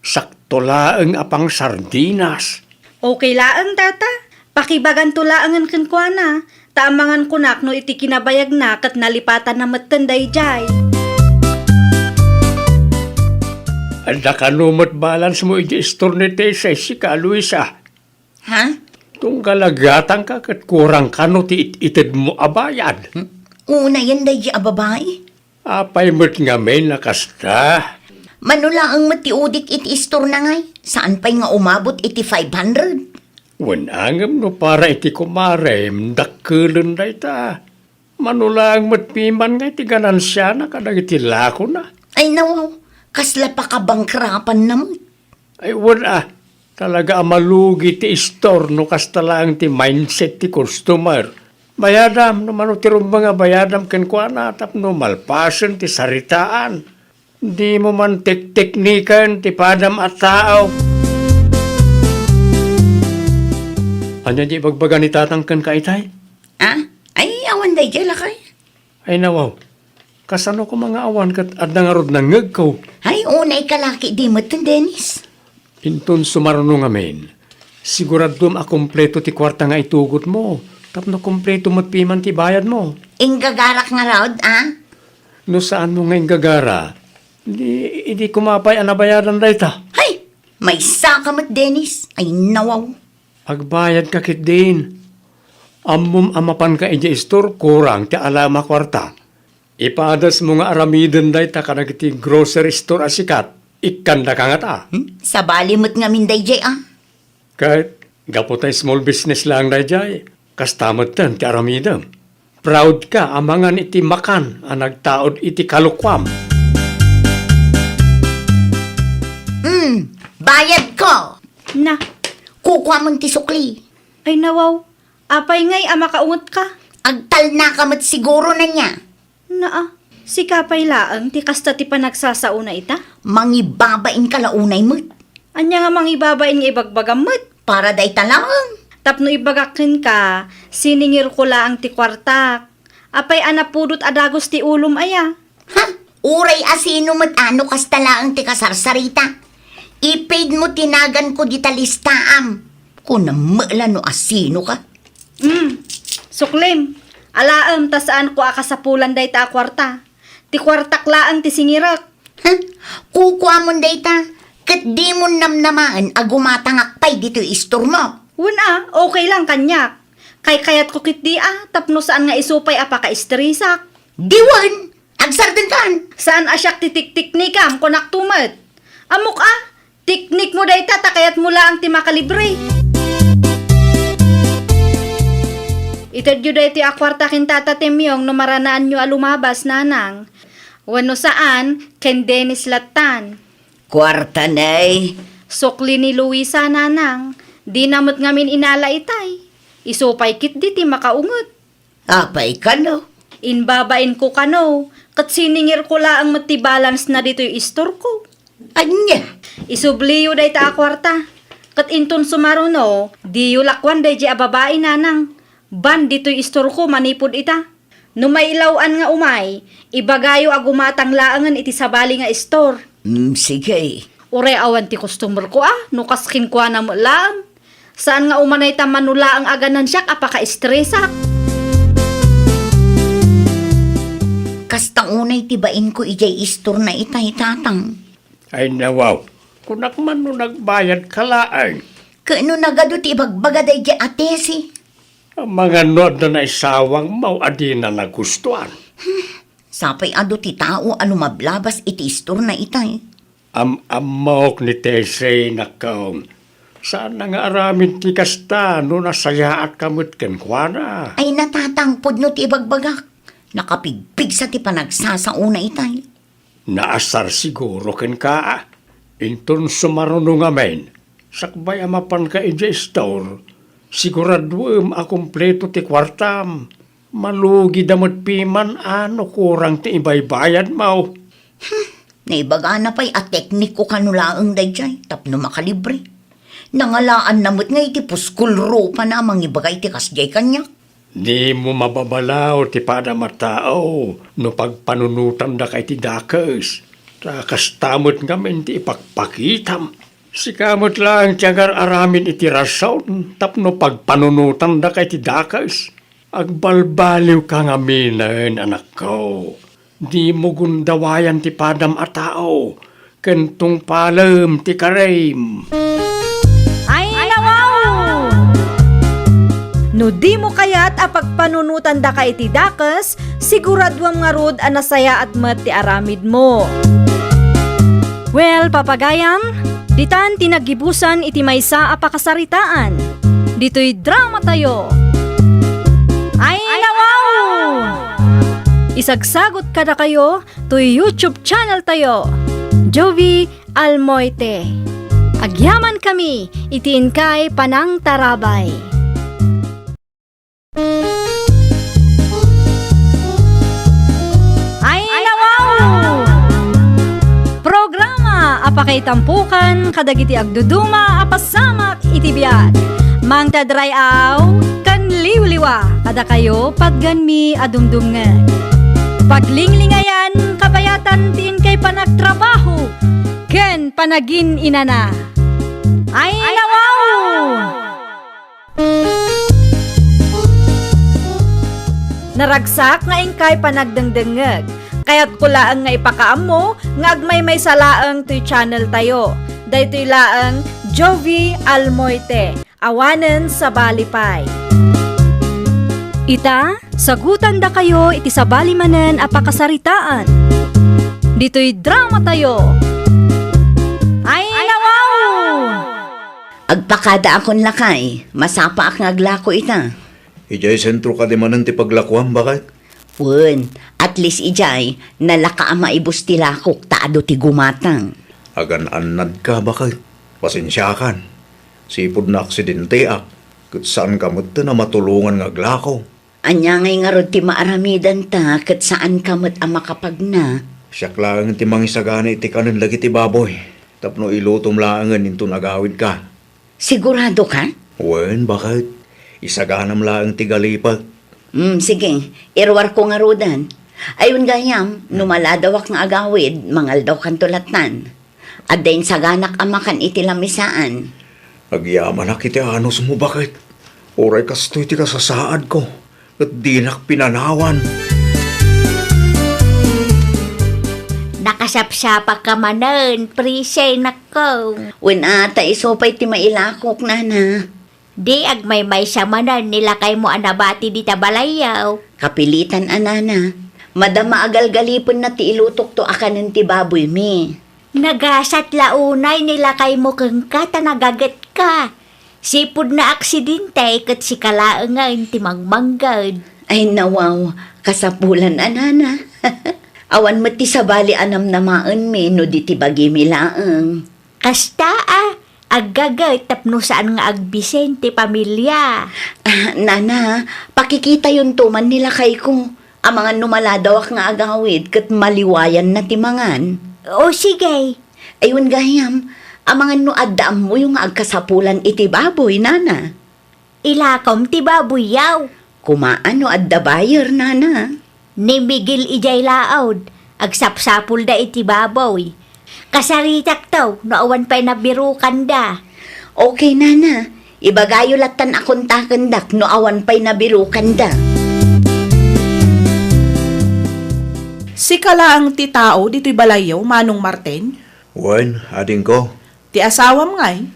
Sakto laeng apang sardinas. Okay laang, tata. Pakibagan to laangan kenkwana. Taamangan kunak no iti kinabayag na kat nalipatan na matanday jay. Anda kanumot balance mo iti istor ni Tese si ka, Luisa. Ha? Tung kalagatang ka kat kurang kano ti itid mo abayad. Una yan day babae. Apay mo't nga may nakasta. Manula ang matiudik iti istor na ngay. Saan pa'y nga umabot iti 500? Wanangam no para iti kumare, mdakkulun da ita. Manulang matpiman nga iti ganansya na kadag iti lako na. Ay nawaw, kasla pa kabangkrapan naman. Ay wala, talaga amalugi ti istor no kasta lang ti mindset ti customer. Bayadam, no mano ti mga bayadam kenkwana tapno malpasan ti saritaan. Di mo man teknikan ti padam at tao. Anya di bagbaga ni tatangkan ka itay? Ay, awan day jala kay. Ay nawaw, kasano ko mga awan kat adda nga rod nangag ko. Ay, unay kalaki di mo ton, Dennis. Inton sumarunong amin, siguradom akumpleto ti kwarta nga itugot mo. Tapno kumpleto matpiman ti bayad mo. Ingagarak nga raod, No saan mo ngayon gagara, hindi kumapay anabayaran da ita. Hay, may sakamat, Dennis. Ay, nawaw. Agbayad ka kit din. Amum amapan ka ija istor, kurang ti alama kwarta. Ipadas mo nga aramiden da ita kanag iti grocery store asikat. Ikanda ka nga ta. Sa balimot nga minday jay, Kahit gapotay small business lang da jay. Kastamot ten ti aramidem. Proud ka amangan iti makan ang nagtaod iti kalukwam. Bayad ko. Na, Kukuha mong ti sukli. ay nawaw. Apay ngay makaungot ka. Agtal na kamat siguro na niya. Naa, si kapay laang ti kasta ti panagsasauna ita. Mangibabain ka launay mo. Anya nga mangibabain nga ibagbagamot. Para day talang. Tapno ibagakin ka, siningir ko laang ti kwartak. Apay anapudot adagos ti ulom aya. Ha? Uray asino mat ano kastala ang ti kasarsarita. Ipaid mo tinagan ko di talistaam. Kung namala no asino ka. Suklim, alaam ta saan ko akasapulan day ta kwarta. Ti kwartak laang ti singirak. Ha? Kukuha mo data. Kat di mo namnamaan agumatangak pay dito istor mo. Wala, okay lang kanyak. Kayat ko kit di tapno saan nga isupay apaka-istrisak. Diwan! Agsardan kan! Saan asyak ti tik-tiknikam kunak tumat? Amok tiknik mo day ta kayat mo lang ti makalibre. Itadyo day ti akwarta kin tata Temyong no maranaan nyo alumabas nanang. Wano saan, ken Dennis Latan. Kwarta nay. Sukli ni Luisa nanang. Di namot ngamin inala itay. Isupay kit di ti makaungot. Apay ka no? Inbabain ko kano. Kat siningir ko laang mati-balance na dito yung istor ko. Anya? Isubliyo day ta akwarta. Kat inton sumaruno, di yu lakwan day di ababae nanang. Ban dito yung istor ko manipod ita. No may ilawaan nga umay, ibagayo agumatang laangan iti sabali nga istor. Sige. Ure awan ti customer ko no kaskin ko na mo laang. Saan nga umanay ta manula ang aganan siya apaka-estresak. Kastang unay tibain ko ijay istor na itay tatang. Ay nawaw, kunak man no nagbayad kalaang. Kano nagado ti ibagbaga day di atesi. Ang mga nod na naisawang mau adi na nagustuhan. Sapay ado ti tao ano mablabas iti istor na itay. Amok ni Tesey na kaong. Saan na nga aramin ti kasta no nasaya at kamut kenkwana. Ay natatangpod no ti ibagbagak. Nakapigpig sa ti panagsasauna itay. Naasar siguro ken ka. Inton sumarunong amen. Sakbay amapan ka ija store. Siguraduem a kumpleto ti kwartam. Malugi damot piman ano kurang ti ibaybayad mau. Naibaga na pa'y a teknik ko kanulaang dayjay, tapno makalibre. Nangalaan namot nga iti puskulro pa na mangibagay ti kasjay kanya. Di mo mababalaw ti pada matao no pagpanunutam da kay ti dakes. Kastamot ngamin ti ipagpakitam. Sikamot lang tiyagar aramin iti rason tapno pagpanunutam da kay ti dakes. Agbalbaliw ka ngaminan anak ko. Di mo gundawayan ti padam a tao. Kentong palem ti karem. Ay nawaw! No di mo kayat apagpanunutan da ka iti dakas, siguradwam nga rod a nasaya at met ti aramid mo. Well, papagayam, ditan tinagibusan iti maysa a pakasaritaan. Dito'y drama tayo. Ay nawaw! Isagsagot kada kayo to YouTube channel tayo, Jovi Almoite. Agyaman kami, itiin kay Panang Tarabay. Ay nawaw! Programa apakay tampukan kadagiti agduduma apasamak iti biag. Mang tadrayaw kan liwliwa kada kayo pagganmi adumdumngan. Paglinglingayan kabayatan tiin kay panagtrabaho ken panagin inana. Ay nawaw! Naragsak nga ingkay panagdengdengeg. Kaya't kulaang nga ipakaam mo nga agmay may salaang to'y channel tayo. Daytoy laang Jovi Almoite. Awanen sa Balipay. Ita, sagutan da kayo iti sabali manen apakasaritaan. Dito'y drama tayo. Ay nawaw! Agpakada akon lakay, masapa ak ngaglako ita. Ijay sentro ka di manan ti paglakwam, bakit? Wen, at least ijay, nalaka ama ibus ti lakok, taado ti gumatang. Agan-anad ka, bakit? Pasensyakan. Sipod na aksidente ak. Kat saan ka mo't na matulungan nga glako. Anya ngay nga rod ti maaramidan ta, kat saan kamot ang makapagna. Siyak lang ti mangisagana iti kanan lagi ti baboy. Tapno ilutom langan into nagawid ka. Sigurado ka? Wen, bakit? Isaganam laang tigalipag. Sige, irwar ko nga rodan. Ayun gayam, numala daw ak nga agawid, mangal daw kan tulatan. At dahin saganak amakan iti lamisaan. Agyaman na kiti anos mo bakit? Oray kastoy ti kasasaad ko. At dinak pinanawan. Nakasapsapa ka manan, presay nako. Wen ata isopay ti mailakok nana. Di agmay-may sa manan nila kay mo anabati di tabalayaw. Kapilitan anana. Madama agal-galipon na ti ilutok to akanin ti baboy mi. Nagasat launay nila kay mo kang kata nagagat ka. Sipod na aksidente kat si kalaangan ti mangmanggad. Ay nawaw, kasapulan anana. Awan mo ti sabali anam namaan mi no di ti bagi mi laeng. Kasta aggagat tapno saan nga agbisen ti pamilya. Nana, pakikita yun tuman nila kay ko. Ang mga numaladawak nga agawid kat maliwayan na timangan. O sige, Ayun gayam, ang mga nuaddaam mo yung agkasapulan iti baboy, nana. ilakom ti babuyaw. Kumaan no adda bayer, nana. Ni Miguel ijay laod, agsapsapul da iti baboy. Kasaritak taw, naawan pa'y nabirukan da. Okay, nana. Ibagayo latan akong takandak no awan pa'y nabirukan da. Si kalaang ti tao dito'y balayaw, Manong Martin. Wen, ading ko. Ti asawam ngay.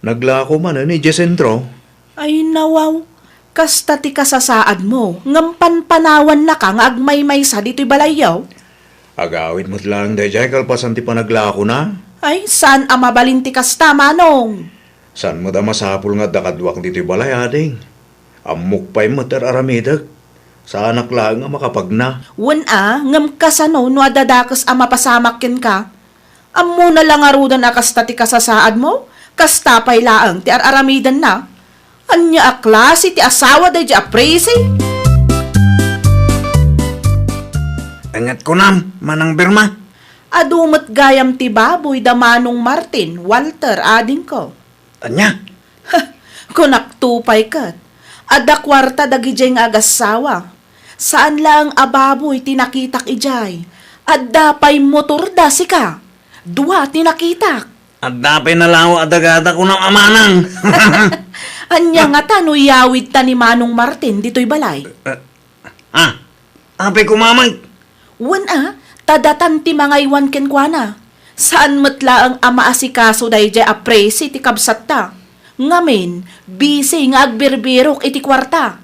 Naglako man ni Jesentro. Ay nawaw, kasta ti kasasaad mo, ngampan panawan na ka nga agmay-may sa dito'y balayaw. Agawid mo't lang dayjay kalpasan ti panaglako na. Ay, saan amabalin ti kasta, Manong? San mo da masapul nga dakadwak dito'y balay ading. Amok pa'y matar aramidag. Sa anak lang nga makapagna. Wen ngam kasano no adadakas mapasamakin ka. Ammo na lang arudan kasta ti kasasaad mo, kasta pa'y laang ti araramidan na. Anya klase ti asawa day di apresi? Angat ko nam, manang Birma. Adumat gayam ti baboy da Manong Martin, Walter, ading ko. Anya? Kunak tupay kat. Ada kwarta dagijay nga agasawa. Saan lang ababoy tinakitak ijay? Adda pa'y motor da sika. Dua tinakitak. At dapay nalaw adagada ko ng amanang. Anya nga tano yawid ta ni Manong Martin dito'y balay. Apay kumamay. Wan tadatan ti mga iwan kenkwana. Saan matla ang ama asikaso day jay apresi ti kabsat ta. Ngamin, busy nga agbirbirok iti kwarta.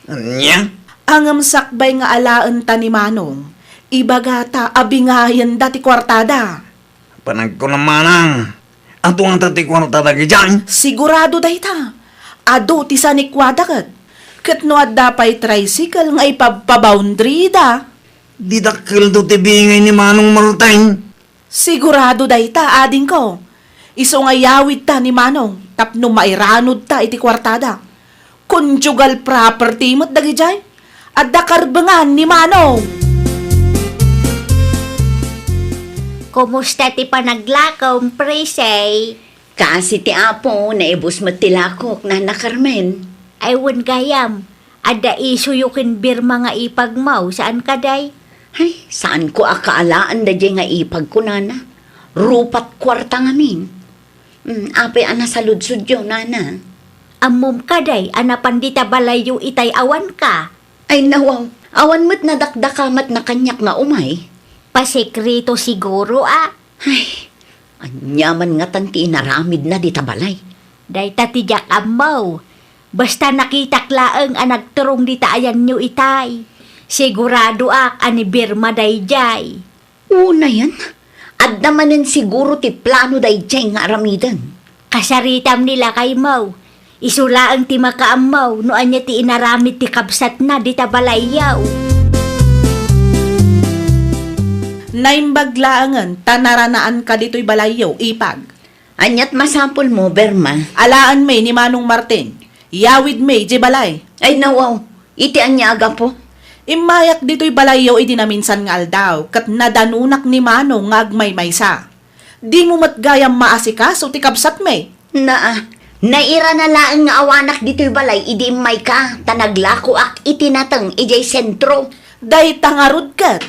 Anya? Angam sakbay nga alaan ta ni Manong. Ibagata abingayan dati kwartada. Panag ko ng manang. Ato ang tatikwan tatagi dyan. Sigurado day ta. Ado ti sanikwada kat. Kat no adda pa'y tricycle nga ipagpa-boundary da. Didakil do tibingay ni Manong Martin. Sigurado day ta, ading ko. Iso nga yawid ta ni Manong. Tapno mairanod ta iti kwartada. Conjugal property mo't dagi jay. Adda karbangan ni Manong. Kumusta ti panaglakaw, presay? Kasi ti apo, naibus matilakok, nana Carmen. Ay wan gayam, ada isuyukin birma nga ipagmaw, saan kaday? Ay, saan ko akaalaan da nga ipag ko, nana? Rupat kwarta ngamin. Apay ana sa ludsud yun, nana. Amom kaday, anapan di tabalayo itay awan ka. Ay nawaw, awan mo't nadakdakamat na kanyak nga umay. Pasekrito siguro Ay, anyaman nga tanti inaramid na di tabalay. Day tatijak amaw. Basta nakitak laeng nagturong di taayan nyo itay. Sigurado ani Birma day jay. Una yan, at namanin siguro ti plano day jay nga aramidan. Kasaritam nila kay Mau. Isula ang ti makaamaw no anya ti inaramid ti kabsat na di tabalayaw. Naimbaglaangan, tanaranaan ka dito'y balayaw, ipag. Anyat masapol mo, Berma. Alaan may ni Manong Martin. Yawid may, di balay. Ay nawaw, iti anya aga po. Imayak dito'y balayaw idi na minsan nga aldaw, kat nadanunak ni Manong nga agmay-maysa. Di mo matgayam maasikaso ti kabsat may. Naa, Naira na laang nga awanak dito'y balay, idi may ka, tanaglako ak itinatang ijay sentro. Day tangarod kat.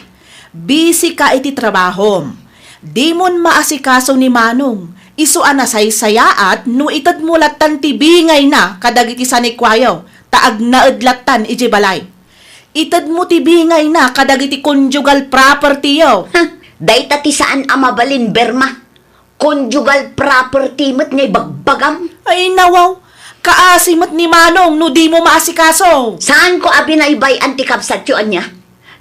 Busy ka iti trabahom. Di mon maasikaso ni Manong. Isu anasay sayaat no itad mulatan ti bingay na kadagiti sanikwayaw. Taag naadlatan iji balay. Itad mo ti bingay na kadagiti conjugal property yaw. Ha, day tati saan amabalin, Berma? Conjugal property mo't ngay bagbagam. Ay nawaw. Kaasimat ni Manong no di mo maasikaso. Saan ko abinaybay antikapsatyoan niya?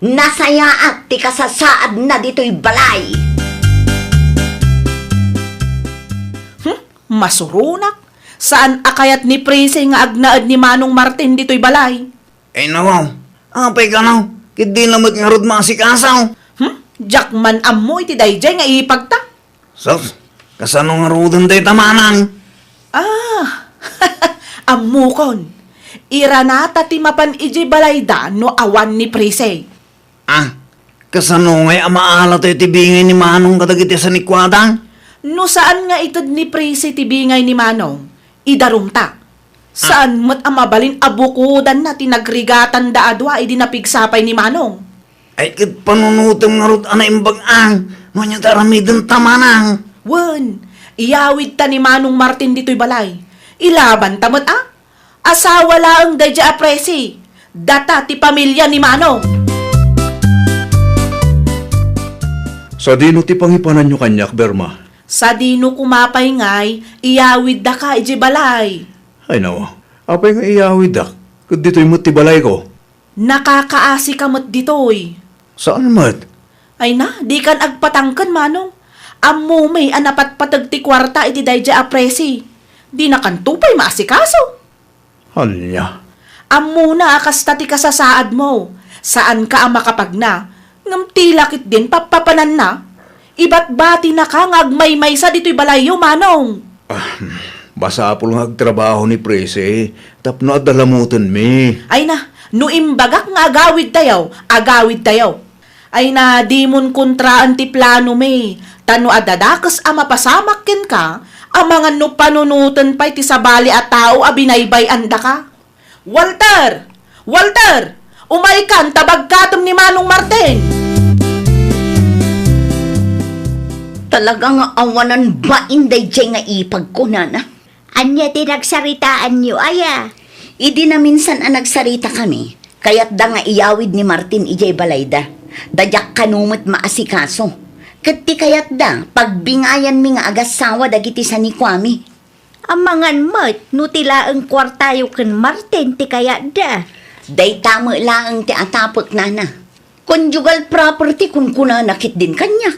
Nasayaat ti kasasaad na dito'y balay. Masurunak. Saan akayat ni Prese nga agnaad ni Manong Martin dito'y balay? Ay nawaw, apay ka naw. Kidi lamot nga rod maasikasaw. Jakman ammo iti dayjay nga ipagta. Sos, kasano nga rodon day tamanang? Amukon. Iranata ti mapan iji balay da no awan ni Prese. Kasano nga'y amaala tayo tibingay ni Manong kadagiti sa nikwadang? No saan nga itad ni Prese ti bingay ni Manong? Idarumta. Saan mo't amabalin abukudan na tinagrigatan da adwa idi napigsapay ni Manong? Ay kat panunutom nga rod anay imbag-ang. No niya taramidin tamanang. Wen, iyawid ta ni Manong Martin dito'y balay. Ilaban tamot asawa laang dadya apresi. Data ti pamilya ni Manong. Sa dino ti pangipanan nyo kanyak, Berma? Sa dino kumapay ngay, iyawid da ka iji balay. Ay nawa, apay nga iyawid dak. Kud dito'y mo't ti balay ko. Nakakaasi ka mat ditoy. Saan mat? Ay na, di kan agpatangkan Manong. Ammo may anapat patag ti kwarta iti dayja apresi. Di na kan tupay maasikaso. Anya? Ammo na akasta ti kasasaad mo. Saan ka ang makapagna? Ngam tilakit din papapanan na. Iba't bati na ka ngagmay-may sa dito'y balayo, Manong. Basa po lang agtrabaho ni Prese. Tapno at dalamutan mi. Ay na, no imbagak nga agawid tayaw, agawid tayaw. Ay na, di mon kontraan ti plano me. Tano adadakas ama pasamak ken ka, amangan no panunutan pa'y ti sabali at tao abinaybay anda ka. Walter! Walter! Umay kan tabagkatom ni Manong Martin! Talagang awanan ba inday jay nga ipag ko, nana? Anya tinagsaritaan niyo, aya. Idi na minsan ang nagsarita kami, kaya't da nga iyawid ni Martin ijay balayda. Dadyak kanumot maasikaso. Kati kaya't da, pagbingayan mi nga agasawa dagiti sa ni Kwame. Amangan mat, nutila ang kwartayo ken Martin ti kaya da. Day tamo lang ti atapot, nana. Conjugal property kun kuna nakit din kanya.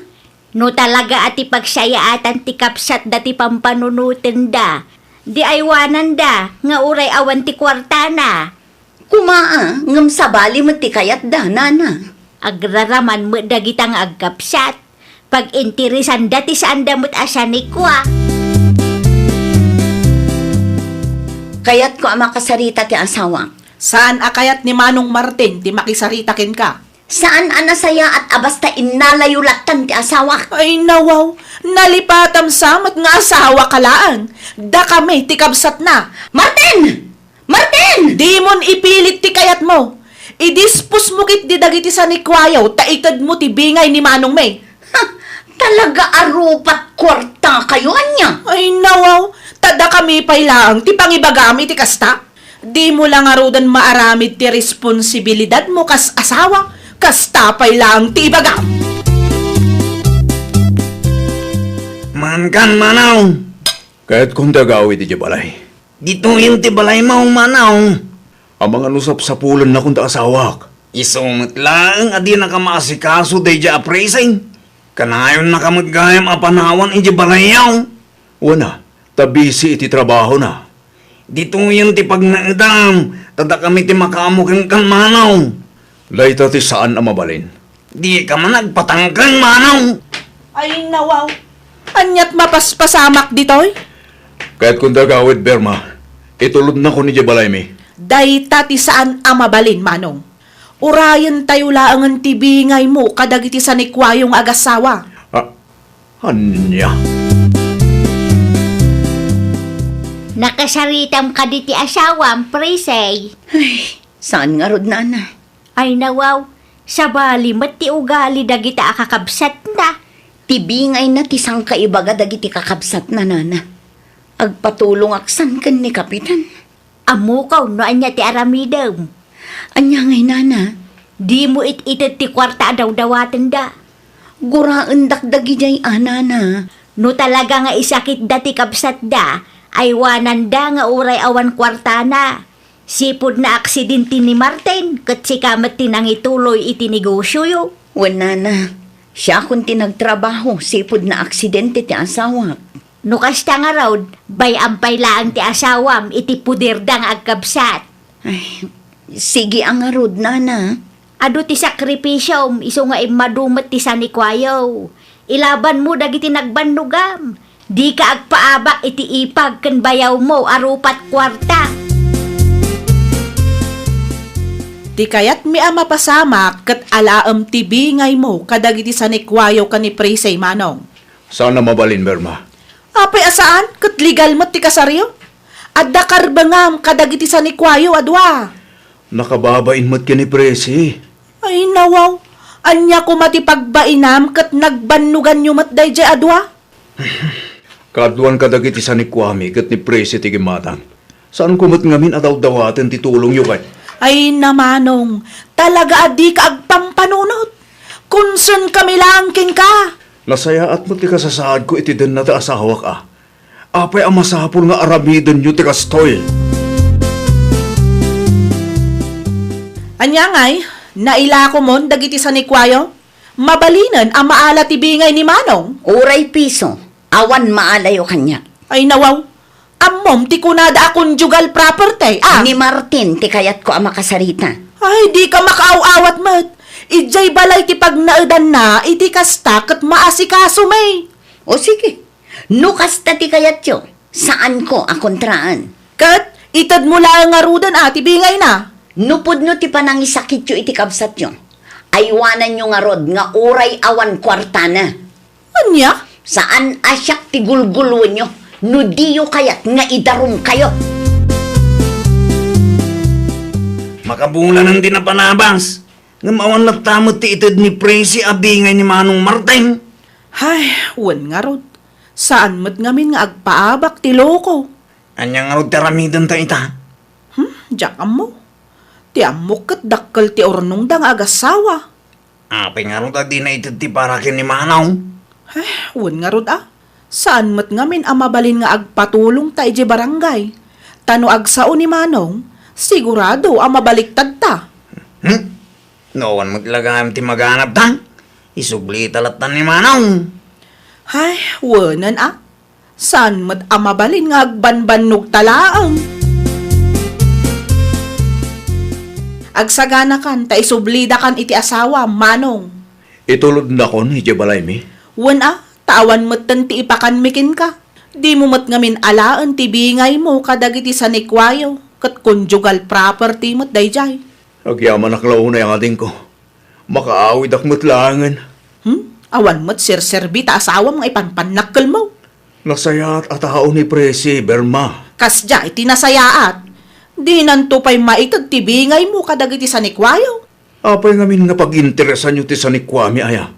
No talaga ati pagsayaatan ti kapsat dati pampanunutin da. Di aywanan da, nga uray awan ti kwartana. Kumaa, ngam sabali mo ti kayat da, nana. Agraraman mo dagitang agkapsat. Pag intirisan dati saan damot asa ni kwa. Kaya't ko ang makasarita ti asawa. Saan akayat ni Manong Martin ti makisaritakin ka? Saan anasaya at abasta inalayulatan ti asawa? Ay nawaw, nalipatam samat nga asawa kalaan. Da kami ti kabsat na. Martin! Martin! Di mon ipilit ti kayat mo. Idispos mo kit di dagiti sa nikwayaw, taitad mo ti bingay ni Manong May. Ha, talaga arupat kwarta kayo, anya. Ay nawaw, tada kami pailaang ti pangibagami ti kasta. Di mo lang arudan maaramid ti responsibilidad mo kas asawa, kasta pailaang ti ibagam. Mankan manaw. Kaya't kung dagawid iti balay. Dito yung tibalay mo manaw. Ang mga nusap sa pulan na kung asawak. Isumot lang adi na ka maasikaso day ja appraising. Kanayon na kamagayam apanawan iti balayaw. Wana, tabisi iti trabaho na. Dito yung ti pagnaedam. Tada kami ti makamukin kan manaw. Layta ti saan ang mabalin. Di ka man nagpatangkang manaw. Ay nawaw, anyat mapaspasamak ditoy. Kaya't kung dagawid, Berma, itulod na ko ni balay mi. Day tati saan amabalin, Manong. Urayan tayo laangan ti bingay mo kadagiti sa nikwayong agasawa. Anya? Nakasaritam ka di ti asawam, presay. Saan nga rod, nana? Ay nawaw, sa bali mat ti ugali dagita akakabsat na. Tibingay na tisang kaibaga dagiti kakabsat na, nana. Agpatulong aksan kan ni Kapitan. Amukaw no anya ti aramidem. Anya ngay, nana. Di mo it-itit ti kwarta daw-dawatan da. Guraan dakdagi jay, nana. No talaga nga isakit da ti kabsat da, ay wanan da nga uray awan kwarta na. Sipod na aksidente ni Martin, kat sikamat tinang ituloy iti negosyo yo. Wan, nana. Siya kung tinagtrabaho, sipod na aksidente ti asawa. No kasta nga raw, bay ampay laang ti asawam, iti puder da nga agkabsat. Ay, sige ang arod, nana. Ado ti sakripisyo, iso nga imadumat ti sanikwayaw. Ilaban mo dagiti nagbanugam. Di ka agpaabak iti ipag ken bayaw mo arupat kwarta. Di kayat mi ama pasamak kat alaam ti bingay mo kadagiti sanikwayo ka ni Presay Manong. Sana mabalin, Berma. Apay asaan? Kat legal mo ti kasaryo? Adda karbangam kadagiti sanikwayo adwa. Nakababain mo't ka ni Presi. Ay nawaw, anya ko matipagbainam kat nagbanugan nyo matday jay adwa. Kaduan ka dagiti sa ni Kwame kat ni Presi tigimatang. Saan kumot ngamin ataw dawaten titulong yu kay? Ay namanong, talaga adi ka agpampanunot. Concern kami lang king ka. Nasaya at mo't ti kasasaad ko iti den na ta asawa ka. Apay ang masapul nga aramiden yu ti kastoy. Anya ngay, naila ko mon dagiti sanikwayo. Mabalinan ang maala ti bingay ni Manong. Uray piso, awan maalayo kanya. Ay nawaw, ammom ti kunada a conjugal property. Ni Martin, ti kayat ko ang makasarita. Ay, di ka makaaw-awat mat. Ijay balay ti pagnaudan na, iti kasta kat maasikaso may. O sige, nukasta ti kayat yo. Saan ko akontraan? Kat, itad mo lang nga rudan ati bingay na. Nupod no ti panangisakit yo iti kabsat yo. Aywanan nyo nga rod nga uray awan kwarta na. Anya? Saan asyak ti gulgulwan nyo? No diyo kayat nga idarum kayo. Makabula ng dinapanabas. Nga mawan tamot ti itid ni Presi abingay ni Manong Martin. Ay, wan nga rod. Saan mo't ngamin nga agpaabak ti loko? Anya nga ro teramidan ta ita. Diyak mo. Ti amok kat dakkel ti ornong dang agasawa. Apay nga ro di na itid ti parakin ni Manong. Ay, wan nga rod Saan mo't ngamin ang mabalin nga agpatulong ta ije barangay? Tano agsao ni Manong, sigurado ang mabaliktad ta. Noon maglagam ti maganap ta. Isubli talatan ni Manong. Ay, wanan Saan mo't ang mabalin nga agbanbanog talaang? Agsagana kan, ta isublida kan iti asawa, Manong. Itulod na ko ni Jebalay mi. Wan tawan mo't ti ipakanmikin ka. Di mo mo't ngamin alaan ti bingay mo kadagiti sanikwayo, kat conjugal property mo't dayjay. Agyaman aklaw na yung ating ko. Makaawid ak matlangan. Awan mo't sirserbi ta asawa mga ipanpanakkel mo. Nasayat at tao ni Presi, Berma. Kasya iti nasayaat. Di nanto pa'y maitag ti bingay mo kadagiti sanikwayo. Apay ngamin nga pag-interesan nyo ti sa ni Kwame aya.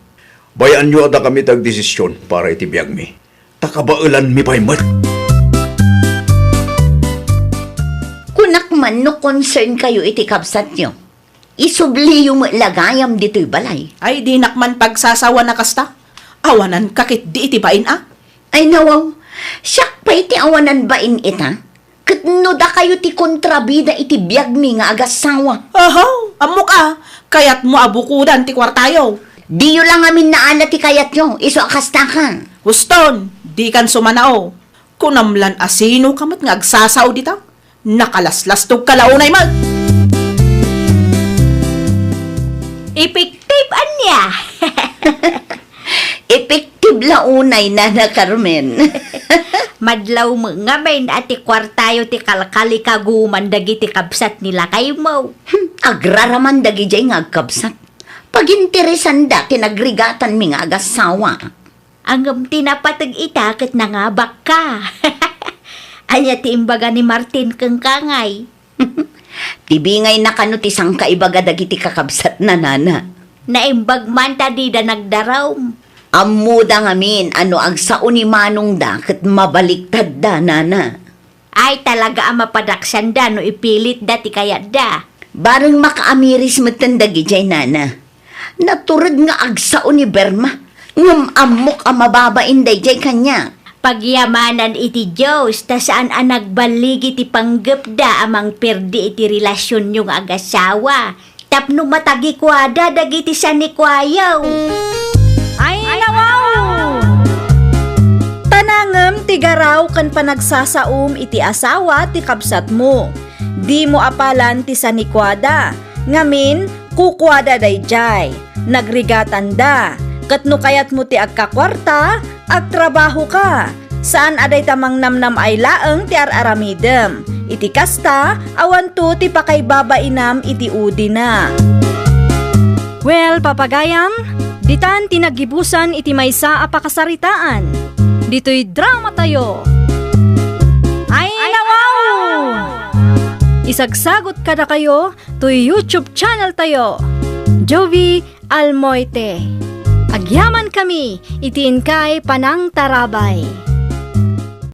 Bayan nyo ada kami tag-desisyon para itibiyag mi. Takabailan mi pa'y mat. Kunak man no concern kayo iti kabsat nyo. Isubli yung lagayam dito'y balay. Ay di nakman pagsasawa na kasta. Awanan kakit di iti bain Ay nawaw, siyak pa iti awanan bain ita? Katno da kayo ti kontrabida iti biyag mi nga agasawa. Ahaw, amok kayat mo abukudan ti kwartayo. Diyo lang amin naala ti kayat nyo, iso akasta ka. Huston, di kan sumanao. Kunamlan asino kamat nga agsasaw dita. Nakalaslas tog kalaunay man. Epektive anya. Epektive launay na Carmen. Madlaw mo nga men ati kwartayo ti kalkali kaguman dagiti kabsat nila kayo mo. Agraraman dagi jay nga agkabsat. Paginteresan da tinagrigatan mi nga agasawa. Ang tinapatag ita kat nangabak ka. Anya ti imbaga ni Martin kang kangay. Tibingay na kanutisang kaibaga dagiti kakabsat na nana. Naimbag man ta di da nagdaraw. Amuda ngamin ano agsao ni Manong da ket mabaliktad da nana. Ay talaga ang mapadaksan da no ipilit da ti kayat da. Bareng makaamiris matandagi jay nana. Naturad nga agsao ni Berma. Ngam amok ang mababain day jay kanya. Pagyamanan iti Diyos, ta saan ang nagbaligi ti panggapda amang perdi iti relasyon yung agasawa. Tapno matagi kwada dagiti sa ni kwayaw. Ay, nawaw! Tanangem ti garaw kan panagsasaum iti asawa ti kabsat mo. Di mo apalan ti sanikwada. Ngamin, kukwada dayjay. Nagrigatan da. Katno kayat mo ti agkakwarta, agtrabaho ka. Saan aday tamang namnam ay laeng ti araramidem. Iti kasta, awan to ti pakaybabainam iti udi na. Well, papagayam, ditan tinagibusan iti maysa a pakasaritaan. Dito'y drama tayo. Ay, nawaw! Isagsagot kada kayo to YouTube channel tayo. Jovi Almoite. Agyaman kami, itiin kay Panang Tarabay.